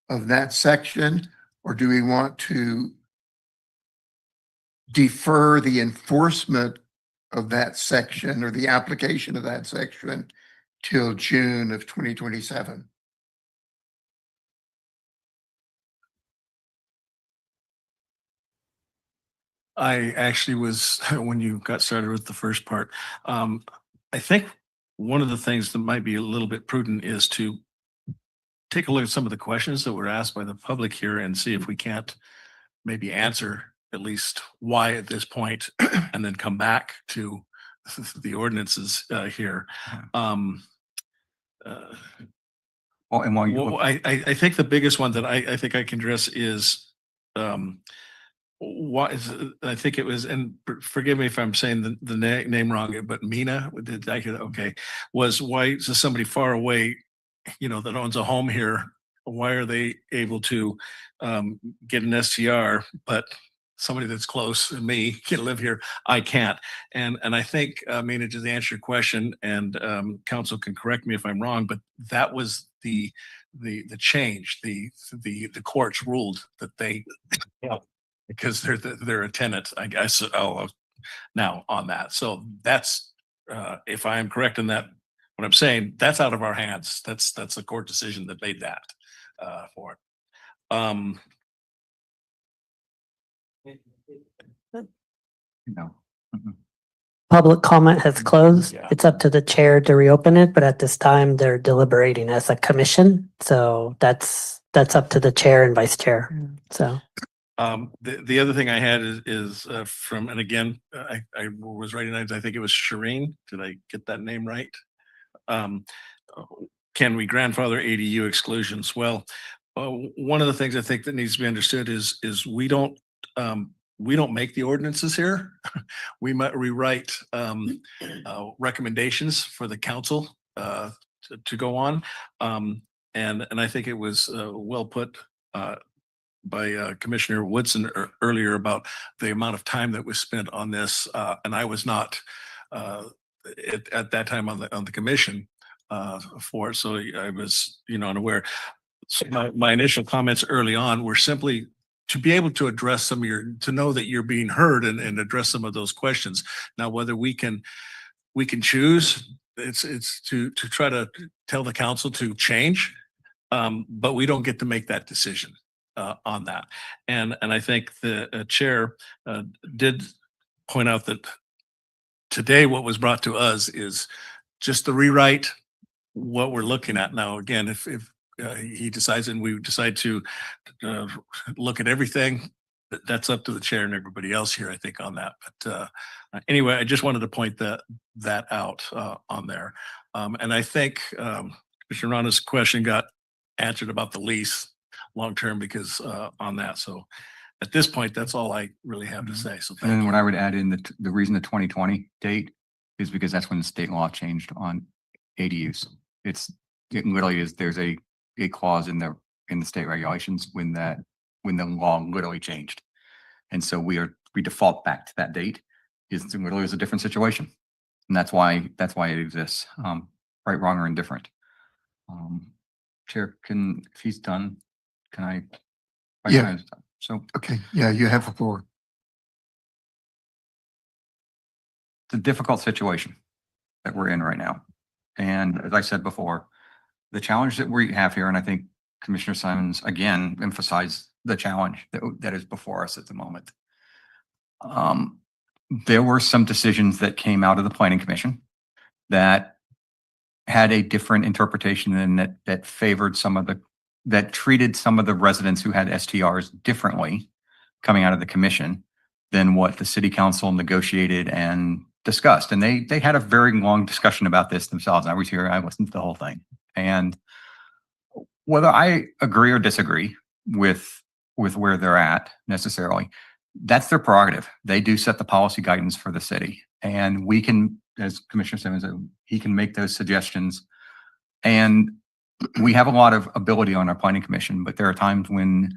of that section? Or do we want to defer the enforcement of that section or the application of that section till June of 2027? I actually was, when you got started with the first part, I think one of the things that might be a little bit prudent is to take a look at some of the questions that were asked by the public here and see if we can't maybe answer at least why at this point, and then come back to the ordinances here. Well, and while you Well, I think the biggest one that I think I can address is what is, I think it was, and forgive me if I'm saying the name wrong, but Mina, did I get, okay, was why is somebody far away, you know, that owns a home here, why are they able to get an STR, but somebody that's close and me can live here, I can't. And I think, Mina, to answer your question, and council can correct me if I'm wrong, but that was the change, the courts ruled that they, because they're a tenant, I guess, now on that. So that's, if I am correct in that, what I'm saying, that's out of our hands. That's a court decision that made that for it. No. Mhm. Public comment has closed. Yeah. It's up to the chair to reopen it, but at this time they're deliberating as a commission. So that's up to the chair and vice chair. So. The other thing I had is from, and again, I was writing names, I think it was Shireen. Did I get that name right? Can we grandfather ADU exclusions? Well, one of the things I think that needs to be understood is we don't make the ordinances here. We might rewrite recommendations for the council to go on. And I think it was well put by Commissioner Woodson earlier about the amount of time that was spent on this, and I was not at that time on the commission for it, so I was, you know, unaware. So my initial comments early on were simply to be able to address some of your, to know that you're being heard and address some of those questions. Now, whether we can choose, it's to try to tell the council to change, but we don't get to make that decision on that. And I think the chair did point out that today what was brought to us is just the rewrite what we're looking at now. Again, if he decides and we decide to look at everything, that's up to the chair and everybody else here, I think, on that. But anyway, I just wanted to point that out on there. And I think Commissioner Rana's question got answered about the lease long-term because on that. So at this point, that's all I really have to say. So And thank then you. what I would add in the reason the 2020 date is because that's when the state law changed on ADUs. It literally is, there's a clause in the state regulations when the law literally changed. And so we default back to that date. It literally is a different situation. And that's why it exists. Right, wrong, or indifferent. Chair, if he's done, can I? Yeah. So Okay, yeah, you have the floor. it's a difficult situation that we're in right now. And as I said before, the challenge that we have here, and I think Commissioner Simons again emphasized the challenge that is before us at the moment. There were some decisions that came out of the Planning Commission that had a different interpretation than that favored that treated some of the residents who had STRs differently coming out of the commission than what the city council negotiated and discussed. And they had a very long discussion about this themselves. I was here, I listened to the whole thing. And whether I agree or disagree with where they're at necessarily, that's their prerogative. They do set the policy guidance for the city. And we can, as Commissioner Simmons said, he can make those suggestions. And we have a lot of ability on our planning commission, but there are times when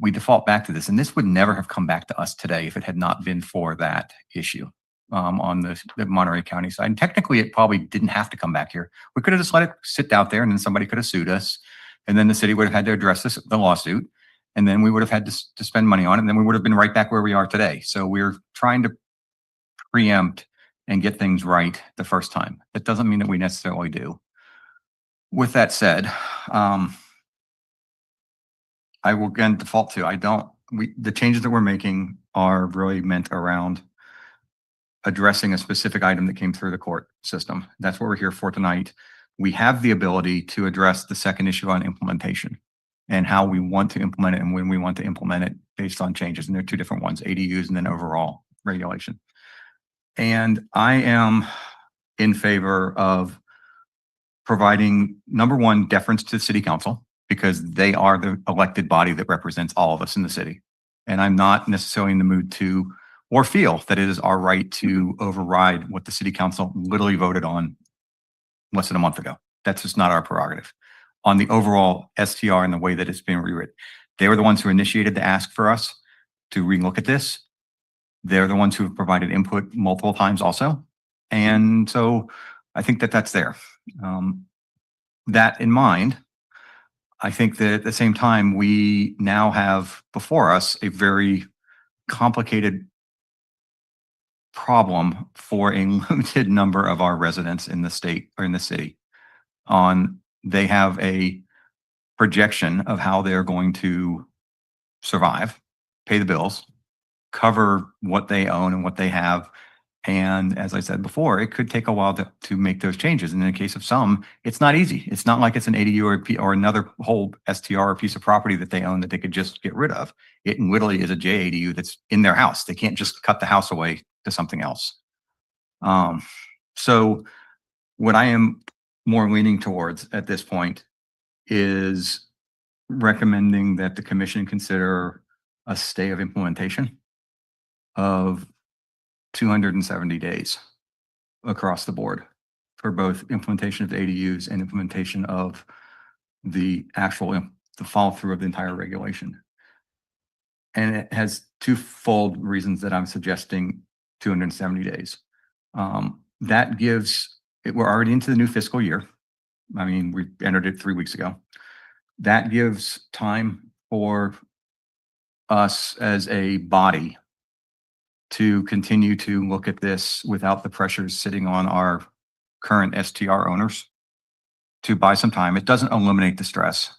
we default back to this. And this would never have come back to us today if it had not been for that issue on the Monterey County side. And technically, it probably didn't have to come back here. We could have just let it sit out there and then somebody could have sued us. And then the city would have had to address the lawsuit. And then we would have had to spend money on it. And then we would have been right back where we are today. So we're trying to preempt and get things right the first time. That doesn't mean that we necessarily do. With that said, I will again default to, the changes that we're making are really meant around addressing a specific item that came through the court system. That's what we're here for tonight. We have the ability to address the second issue on implementation and how we want to implement it and when we want to implement it based on changes. And there are two different ones, ADUs and then overall regulation. And I am in favor of providing, number one, deference to the city council, because they are the elected body that represents all of us in the city. And I'm not necessarily in the mood to, or feel that it is our right to override what the city council literally voted on less than a month ago. That's just not our prerogative. On the overall STR and the way that it's been rewritten, they were the ones who initiated the ask for us to relook at this. They're the ones who have provided input multiple times also. And so I think that that's there. That in mind, I think that at the same time, we now have before us a very complicated problem for a limited number of our residents in the state or in the city. They have a projection of how they're going to survive, pay the bills, cover what they own and what they have. And as I said before, it could take a while to make those changes. And in the case of some, it's not easy. It's not like it's an ADU or another whole STR or piece of property that they own that they could just get rid of. It literally is a JADU that's in their house. They can't just cut the house away to something else. So what I am more leaning towards at this point is recommending that the commission consider a stay of implementation of 270 days across the board for both implementation of ADUs and implementation of the follow through of the entire regulation. And it has twofold reasons that I'm suggesting 270 days. That gives we're already into the new fiscal year. I mean, we entered it 3 weeks ago. That gives time for us as a body to continue to look at this without the pressures sitting on our current STR owners to buy some time. It doesn't eliminate the stress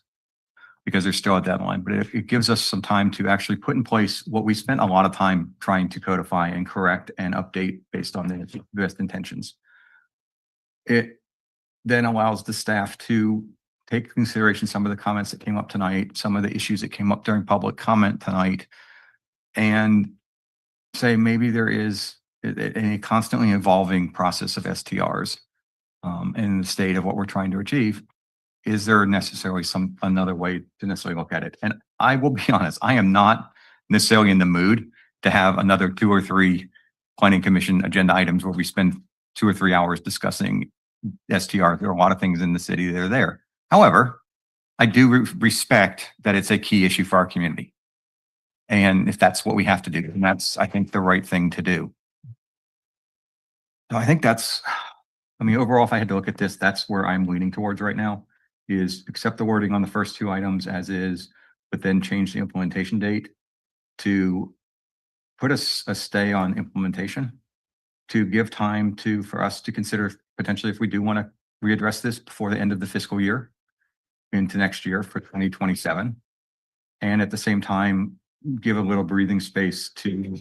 because there's still a deadline, but it gives us some time to actually put in place what we spent a lot of time trying to codify and correct and update based on the best intentions. It then allows the staff to take into consideration some of the comments that came up tonight, some of the issues that came up during public comment tonight, and say maybe there is a constantly evolving process of STRs in the state of what we're trying to achieve. Is there necessarily another way to necessarily look at it? And I will be honest, I am not necessarily in the mood to have another 2 or 3 planning commission agenda items where we spend 2 or 3 hours discussing STR. There are a lot of things in the city that are there. However, I do respect that it's a key issue for our community. And if that's what we have to do, and that's, I think, the right thing to do. So I think overall, if I had to look at this, that's where I'm leaning towards right now, is accept the wording on the first 2 items as is, but then change the implementation date to put a stay on implementation, to give time for us to consider potentially if we do want to readdress this before the end of the fiscal year into next year for 2027. And at the same time, give a little breathing space to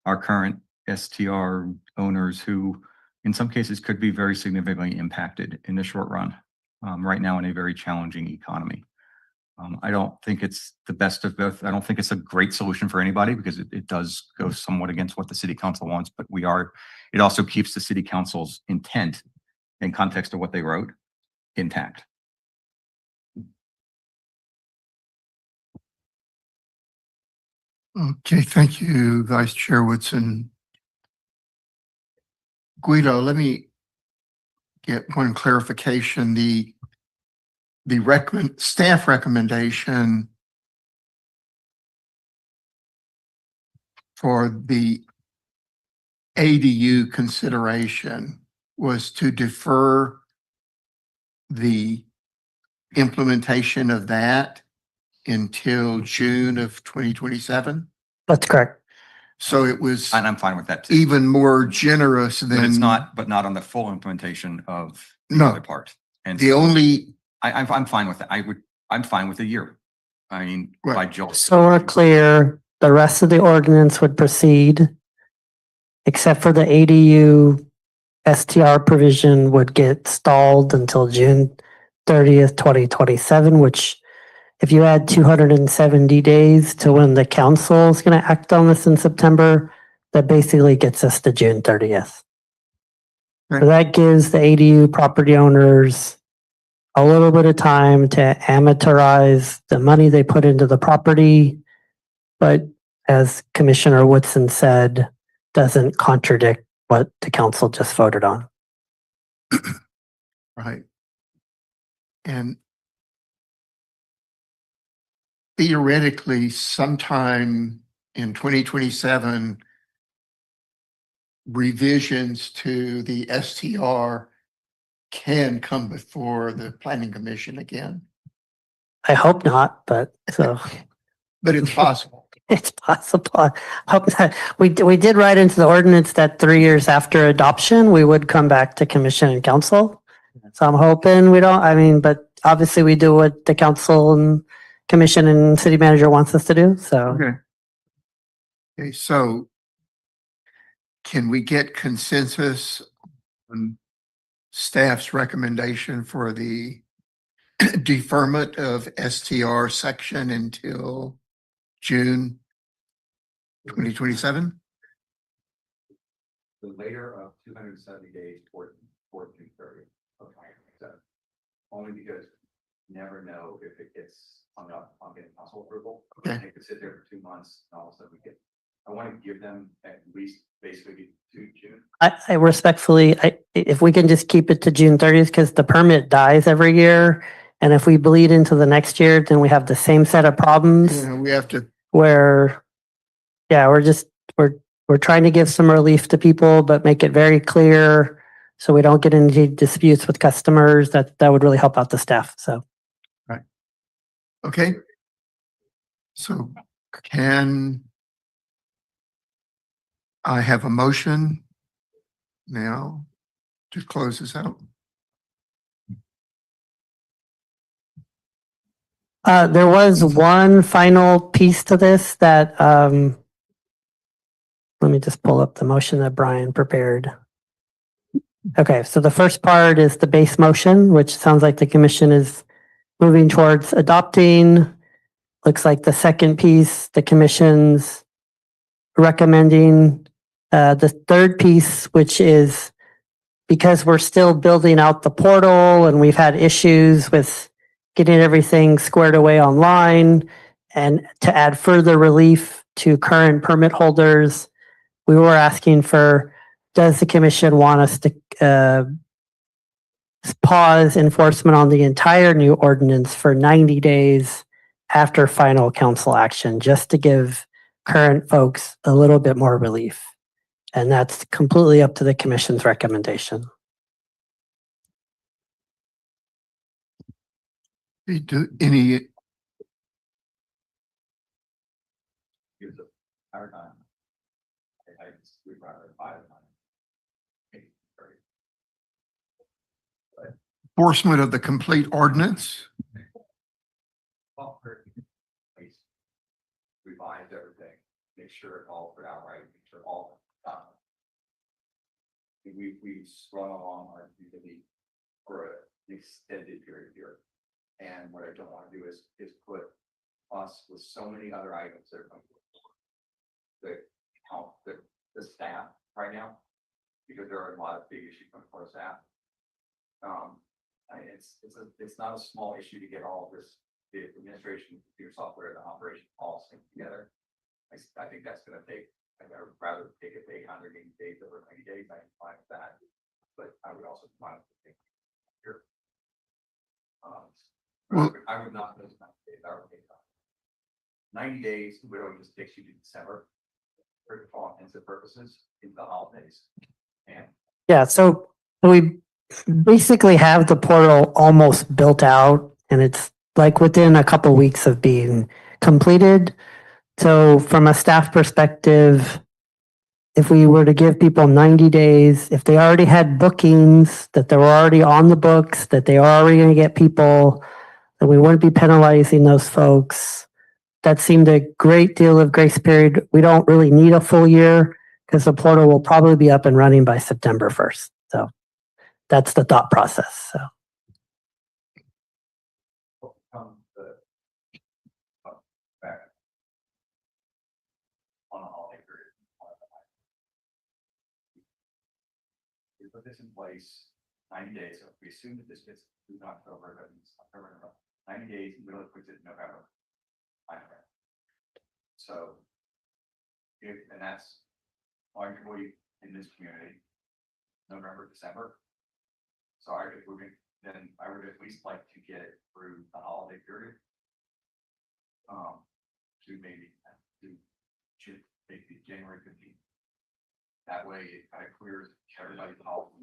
our current STR owners who in some cases could be very significantly impacted in the short run right now in a very challenging economy. I don't think it's the best of both. I don't think it's a great solution for anybody because it does go somewhat against what the city council wants, but it also keeps the city council's intent in context of what they wrote intact. Okay, thank you, Vice Chair Woodson. Guido, let me get one clarification. The staff recommendation for the ADU consideration was to defer the implementation of that until June of 2027. That's correct. So it was And I'm fine with that too. even more generous than. But it's not, but not on the full implementation of the No. other part. And The only, I'm fine with that. I'm fine with a year. I mean, Right. by Joel. So we're clear, the rest of the ordinance would proceed, except for the ADU STR provision would get stalled until June 30th, 2027, which if you add 270 days to when the council is going to act on this in September, that basically gets us to June 30th. So Right. that gives the ADU property owners a little bit of time to amortize the money they put into the property. But as Commissioner Woodson said, doesn't contradict what the council just voted on. Right. And theoretically, sometime in 2027, revisions to the STR can come before the planning commission again, I hope not, but so but it's possible. it's possible. I hope that we did write into the ordinance that 3 years after adoption, we would come back to commission and council. So I'm hoping we don't, I mean, but obviously we do what the council and commission and city manager wants us to do. So Okay. Okay, so can we get consensus on staff's recommendation for the deferment of STR section until June 2027? The later of 270 days for June 30th of 2027. Only because you never know if it gets hung up on getting council approval. Okay. They could sit there for 2 months and all of a sudden we get, I want to give them at least basically to June. I respectfully, if we can just keep it to June 30th, because the permit dies every year. And if we bleed into the next year, then we have the same set of problems Yeah, we have to, where, yeah, we're trying to give some relief to people, but make it very clear so we don't get into disputes with customers. That would really help out the staff. So. okay. So can I have a motion now to close this out? There was one final piece to this that, let me just pull up the motion that Brian prepared. Okay, so the first part is the base motion, which sounds like the commission is moving towards adopting. Looks like the second piece, the commission's recommending. The third piece, which is because we're still building out the portal and we've had issues with getting everything squared away online, and to add further relief to current permit holders, we were asking for, does the commission want us to pause enforcement on the entire new ordinance for 90 days after final council action, just to give current folks a little bit more relief? And that's completely up to the commission's recommendation. Do any, Gives us our time. We'd rather buy the time. enforcement of the complete ordinance? Well, please revise everything, make sure it all put out right, make sure all done. We run along our usually for an extended period here. And what I don't want to do is put us with so many other items that are going to help the staff right now, because there are a lot of big issues coming for the staff. It's not a small issue to get all of this, the administration, your software, the operation all synced together. I think that's going to take, I'd rather take it 880 days over 90 days. I'm fine with that, but I would also find it here. I would not those 90 days. I would take 90 days. Literally just takes you to December for all intents and purposes into the holidays. And Yeah, so we basically have the portal almost built out, and it's like within a couple weeks of being completed. So from a staff perspective, if we were to give people 90 days, if they already had bookings, that they were already on the books, that they are already going to get people, then we wouldn't be penalizing those folks. That seemed a great deal of grace period. We don't really need a full year because the portal will probably be up and running by September 1st. So that's the thought process. So. back on a holiday period. We put this in place 90 days. So if we assume that this gets through October, that means October, 90 days, really puts it in November. So and that's largely in this community, November, December. So then I would at least like to get it through the holiday period. To maybe January 15th. That way it kind of clears everybody's holiday.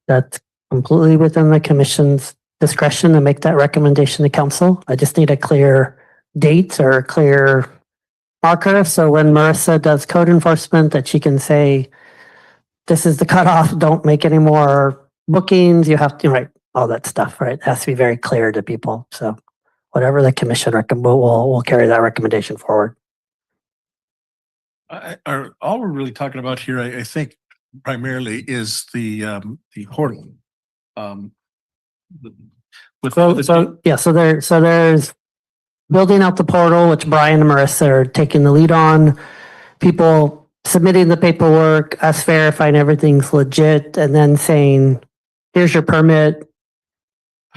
That's completely within the commission's discretion to make that recommendation to council. I just need a clear date or a clear marker. So when Marissa does code enforcement, that she can say, this is the cutoff, don't make any more bookings. You have to, right, all that stuff, right? It has to be very clear to people. So whatever the commission recommend, we'll carry that recommendation forward. All we're really talking about here, I think primarily is the portal. So there's building out the portal, which Brian and Marissa are taking the lead on. People submitting the paperwork, us verifying everything's legit, and then saying, "Here's your permit.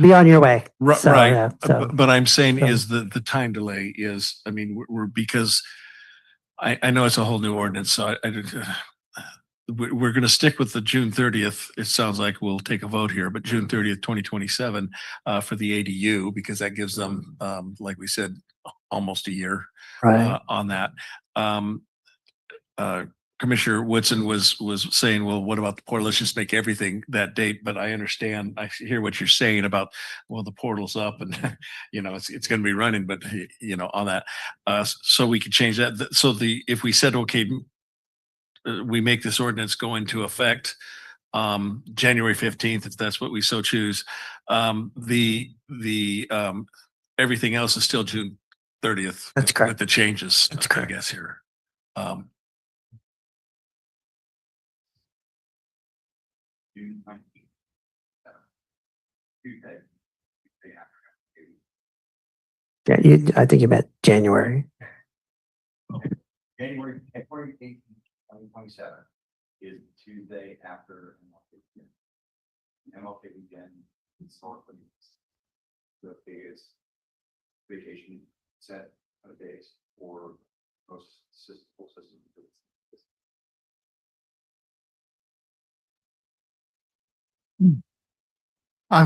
Be on your way." So, Right. yeah, so- But I'm saying so- is the time delay is, I mean, we're because I know it's a whole new ordinance, so we're going to stick with the June 30th. It sounds like we'll take a vote here, but June 30th, 2027 for the ADU, because that gives them, like we said, almost a year Right. on that. Commissioner Woodson was saying, well, what about the portal? Let's just make everything that date. But I understand, I hear what you're saying about, well, the portal's up and, you know, it's going to be running, but, you know, on that. So we could change that. So if we said, okay, we make this ordinance go into effect January 15th, if that's what we so choose, everything else is still June 30th. That's correct. With the changes, That's I correct. guess here. June 19th. Tuesday. Yeah, I think you meant January. January 18th, 2027 is Tuesday after MLK weekend. MLK weekend historically the biggest vacation set of days for most full systems. I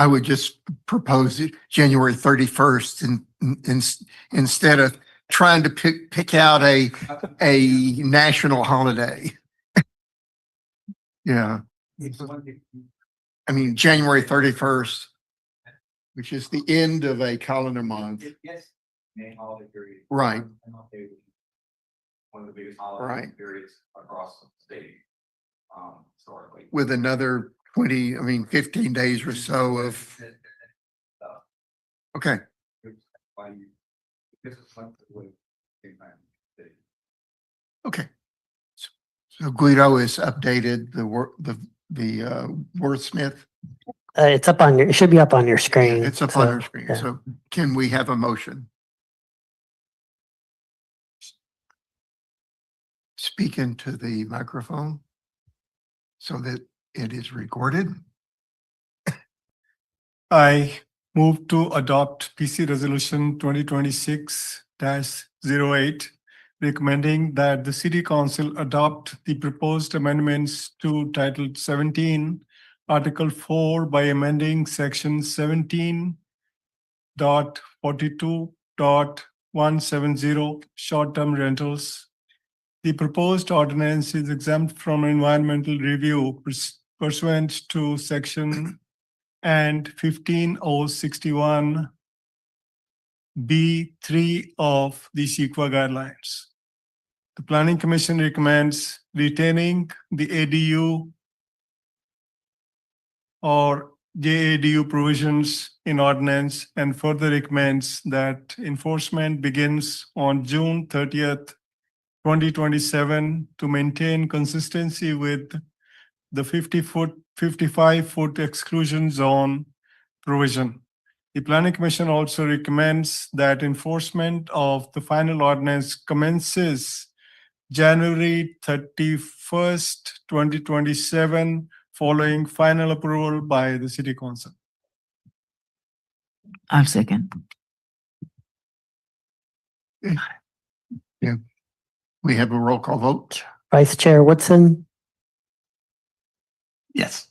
would just propose it January 31st and instead of trying to pick out a national holiday. Yeah. I mean, January 31st, which is the end of a calendar month. Yes. May holiday period. Right. One of the biggest holiday periods across the state. Historically. With another 15 days or so of, okay. Okay. So Guido is updated the wordsmith. It's up on it should be up on your screen. It's up so, on our screen. yeah. So can we have a motion? Speak into the microphone so that it is recorded. I move to adopt PC Resolution 2026-08, recommending that the City Council adopt the proposed amendments to Title 17, Article 4 by amending Section 17.42.170 short-term rentals. The proposed ordinance is exempt from environmental review pursuant to Section and 15061 B3 of the CEQA guidelines. The Planning Commission recommends retaining the ADU or JADU provisions in ordinance and further recommends that enforcement begins on June 30th, 2027 to maintain consistency with the 55-foot exclusion zone provision. The Planning Commission also recommends that enforcement of the final ordinance commences January 31st, 2027, following final approval by the City Council. I'll second. We have a roll call vote. Vice Chair Woodson, Yes.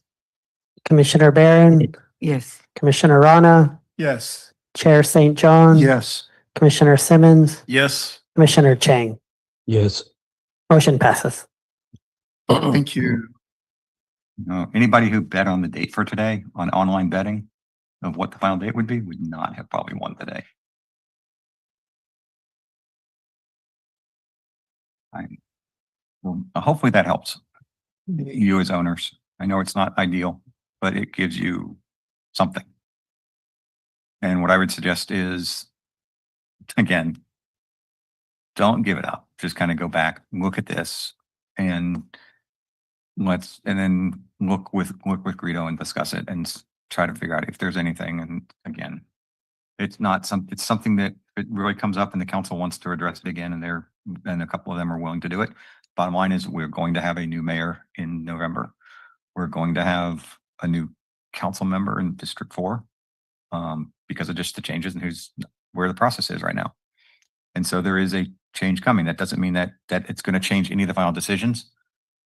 Commissioner Barron, Yes. Commissioner Rana, Yes. Chair St. John. Yes. Commissioner Simmons, Yes. Commissioner Chang. Yes. Motion passes. Thank you. Anybody who bet on the date for today on online betting of what the final date would be would not have probably won today. Well, hopefully that helps you as owners. I know it's not ideal, but it gives you something. And what I would suggest is, again, don't give it up. Just kind of go back, look at this, and then look with Greedo and discuss it and try to figure out if there's anything. And again, it's something that it really comes up and the council wants to address it again, and a couple of them are willing to do it. Bottom line is we're going to have a new mayor in November. We're going to have a new council member in District 4 because of just the changes and where the process is right now. And so there is a change coming. That doesn't mean that it's going to change any of the final decisions,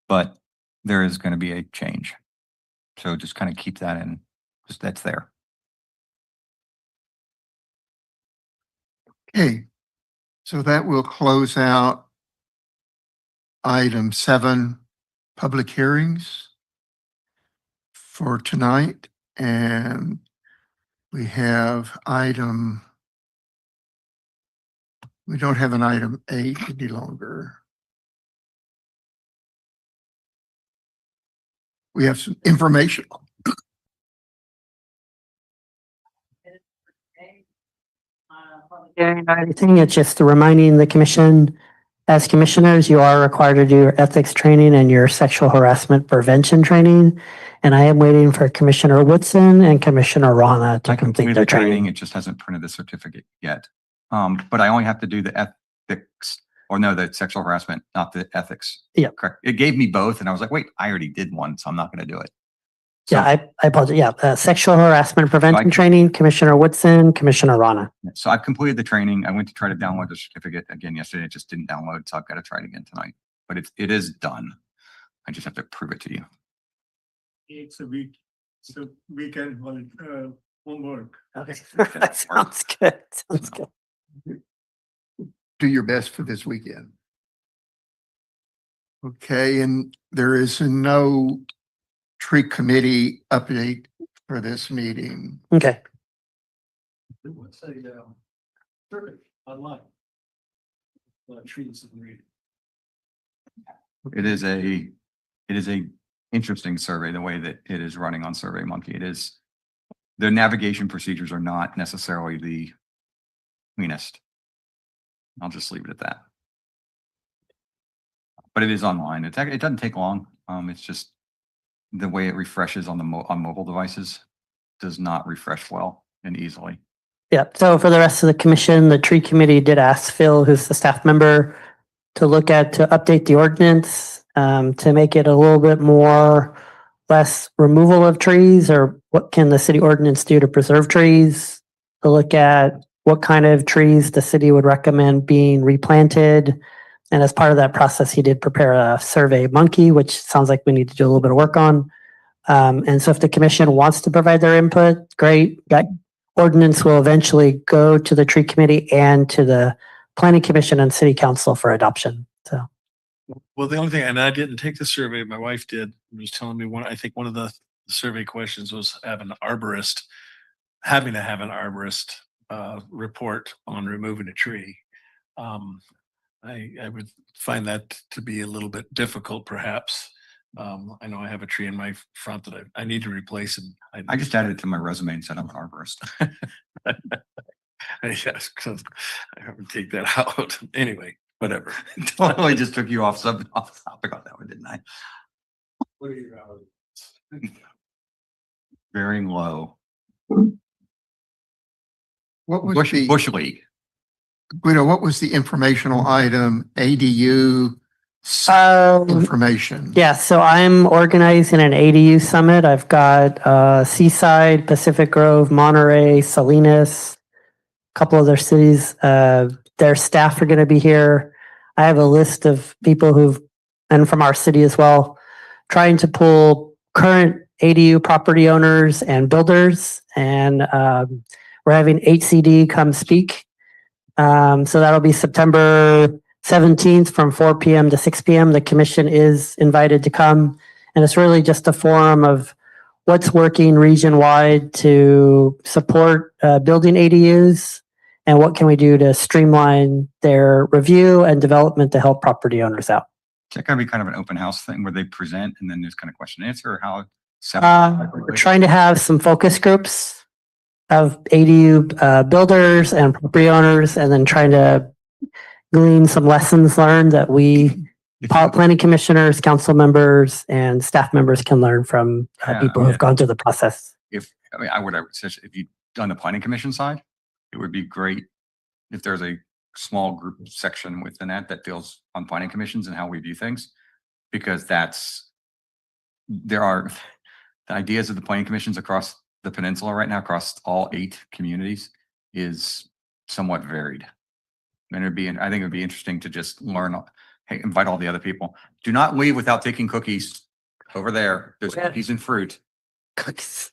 but there is going to be a change. So just kind of keep that in, just that's there. Okay. So that will close out item 7, public hearings for tonight. And we have we don't have an item 8 any longer. We have some information. Hearing or anything, it's just reminding the commission, as commissioners, you are required to do your ethics training and your sexual harassment prevention training. And I am waiting for Commissioner Woodson and Commissioner Rana to complete Completed their the training. training. It just hasn't printed the certificate yet. But I only have to do the ethics, or no, the sexual harassment, not the ethics. Yep. Correct. It gave me both and I was like, wait, I already did one, so I'm not going to do it. So- Yeah, I apologize. Yeah, sexual harassment prevention I- training, Commissioner Woodson, Commissioner Rana. So I've completed the training. I went to try to download the certificate again yesterday. It just didn't download, so I've got to try it again tonight. But it is done. I just have to prove it to you. It's a week. So weekend homework. Okay, that sounds good. Sounds good. Do your best for this weekend. Okay, and there is no tree committee update for this meeting. Okay. What's a survey online? Trees and read. It is a interesting survey, the way that it is running on SurveyMonkey. The navigation procedures are not necessarily the cleanest. I'll just leave it at that. But it is online. It doesn't take long. It's just the way it refreshes on on mobile devices does not refresh well and easily. Yeah, so for the rest of the commission, the tree committee did ask Phil, who's the staff member, to update the ordinance, to make it a little bit less removal of trees, or what can the city ordinance do to preserve trees, to look at what kind of trees the city would recommend being replanted. And as part of that process, he did prepare a survey monkey, which sounds like we need to do a little bit of work on. And so if the commission wants to provide their input, great. That ordinance will eventually go to the tree committee and to the planning commission and city council for adoption. So. Well, the only thing, and I didn't take the survey, my wife did, was telling me I think one of the survey questions was having to have an arborist report on removing a tree. I would find that to be a little bit difficult, perhaps. I know I have a tree in my front that I need to replace, and I just added it to my resume and said I'm an arborist. Yes, 'cause I would take that out. Anyway, whatever. Totally just took you off topic on that one, didn't I? What are your hours? Very low. What was the Bush League. Guido, what was the informational item? ADU information. Yeah, so I'm organizing an ADU summit. I've got Seaside, Pacific Grove, Monterey, Salinas, a couple other cities. Their staff are going to be here. I have a list of people and from our city as well, trying to pull current ADU property owners and builders. And we're having HCD come speak. So that'll be September 17th from 4 p.m. to 6 p.m. The commission is invited to come. And it's really just a forum of what's working region-wide to support building ADUs and what can we do to streamline their review and development to help property owners out. Is that going to be kind of an open house thing where they present and then there's kind of question and answer, or how? We're trying to have some focus groups of ADU builders and property owners, and then trying to glean some lessons learned that we planning commissioners, council members, and staff members can learn from people who've gone through the process. I would suggest if you've done the planning commission side, it would be great if there's a small group section within that deals on planning commissions and how we view things, because there are the ideas of the planning commissions across the peninsula right now, across all 8 communities, is somewhat varied. And I think it'd be interesting to just learn. Hey, invite all the other people. Do not leave without taking cookies over there. There's cookies and fruit. Cookies.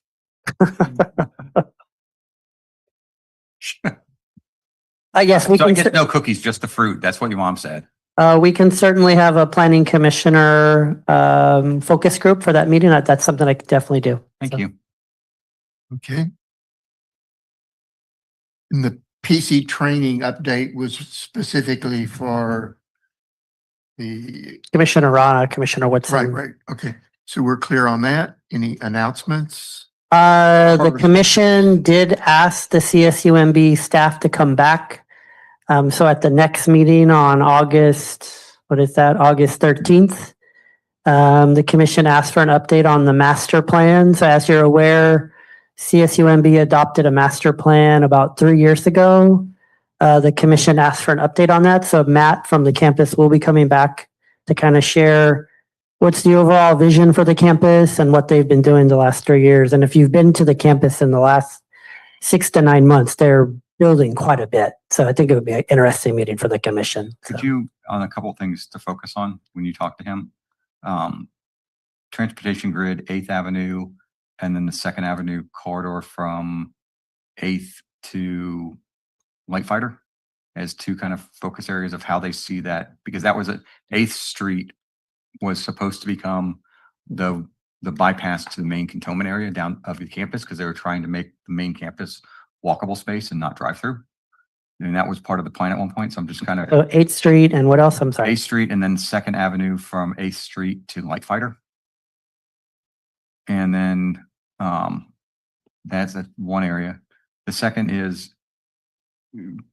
Yes, we So I can. guess no cookies, just the fruit. That's what your mom said. We can certainly have a planning commissioner focus group for that meeting. That's something I could definitely do. Thank you. Okay. And the PC training update was specifically for the. Commissioner Rana, Commissioner Woodson. Right. Okay. So we're clear on that. Any announcements? The commission did ask the CSUMB staff to come back. So at the next meeting on August 13th, the commission asked for an update on the master plan. So as you're aware, CSUMB adopted a master plan about 3 years ago. The commission asked for an update on that. So Matt from the campus will be coming back to kind of share what's the overall vision for the campus and what they've been doing the last 3 years. And if you've been to the campus in the last 6 to 9 months, they're building quite a bit. So I think it would be an interesting meeting for the commission. Could you, on a couple of things to focus on when you talk to him, transportation grid, 8th Avenue, and then the 2nd Avenue corridor from 8th to Light Fighter as 2 kind of focus areas of how they see that, because that was 8th Street was supposed to become the bypass to the main cantonment area down of the campus, because they were trying to make the main campus walkable space and not drive through. And that was part of the plan at one point. So I'm just kind of. So 8th Street and what else? I'm sorry. 8th Street and then 2nd Avenue from 8th Street to Light Fighter. And then that's one area. The second is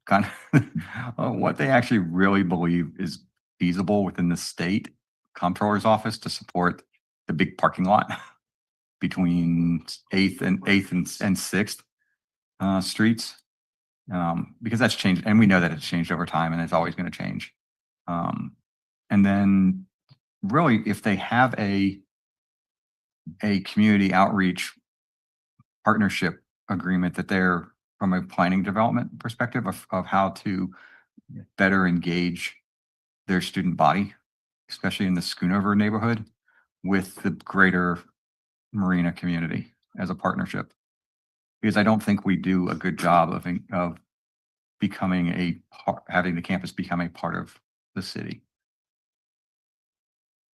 kind of what they actually really believe is feasible within the state comptroller's office to support the big parking lot between 8th and 6th streets, because that's changed, and we know that it's changed over time, and it's always going to change. And then, really, if they have a community outreach partnership agreement that they're from a planning development perspective of how to better engage their student body, especially in the Schoonover neighborhood, with the greater Marina community as a partnership. Because I don't think we do a good job of becoming having the campus become a part of the city.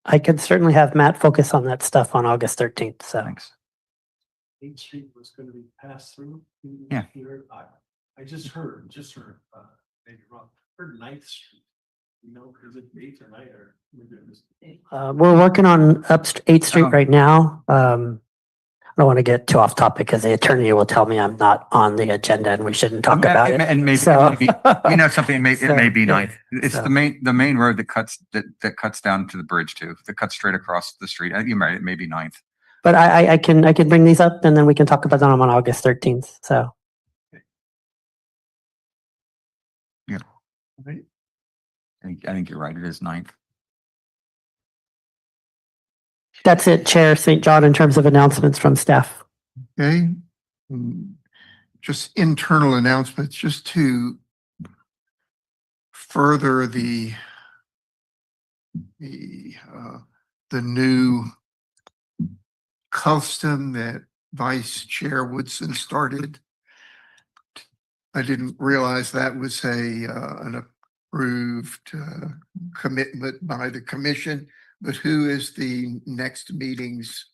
I could certainly have Matt focus on that stuff on August 13th. So Thanks. 8th Street was going to be passed through. Yeah. Here, I just heard, maybe wrong, heard 9th Street. You know, is it 8th or 9th or? we're working on 8th Street right now. I don't want to get too off topic because the attorney will tell me I'm not on the agenda and we shouldn't talk about it. And maybe, So- you know, something, it may be yeah. ninth. It's So- the main road that cuts down to the bridge too, that cuts straight across the street. You're right, it may be 9th. But I can bring these up and then we can talk about them on August 13th. So I think you're right, it is 9th. that's it, Chair St. John, in terms of announcements from staff. Okay. Just internal announcements, just to further the the new custom that Vice Chair Woodson started. I didn't realize that was an approved commitment by the commission, but who is the next meeting's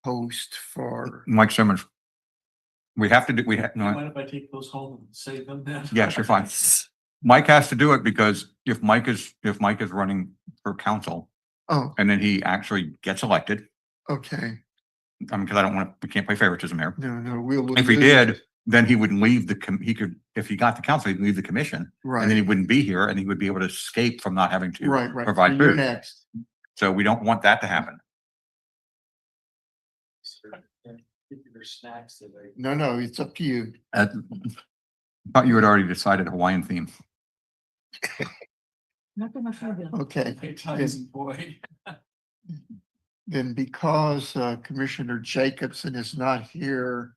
host for? Mike Simmons. We have to do, Mind if I take those home and save them then? yes, you're fine. Mike has to do it because if Mike is running for council Oh, and then he actually gets elected, okay. I mean, because I don't want to, we can't play favoritism here. No, we'll. If he did, then he would leave he could, if he got the council, he'd leave the commission. And Right, then he wouldn't be here and he would be able to escape from not having to right. provide So you're food. next. So we don't want that to happen. Your snacks today. No, it's up to you. I thought you had already decided Hawaiian theme. Okay. Boy. Then because Commissioner Jacobson is not here,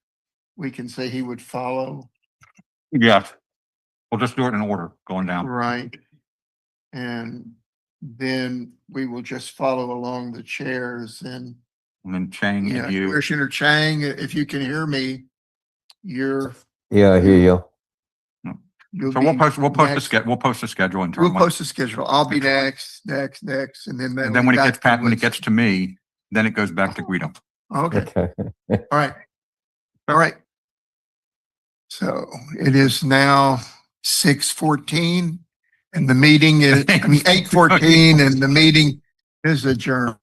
we can say he would follow, Yeah. We'll just do it in order, going down. right? And then we will just follow along the chairs and, And then Chang yeah, and you. Commissioner Chang, if you can hear me, you'll Yeah, I hear you. So we'll be post the next. we'll post the schedule We'll internally. post the schedule. I'll be next, and then. And then when it gets when it gets to me, then it goes back to Guido. Okay, Okay. all right. All right. So it is now 6:14 and the meeting is, 8:14 and the meeting is adjourned.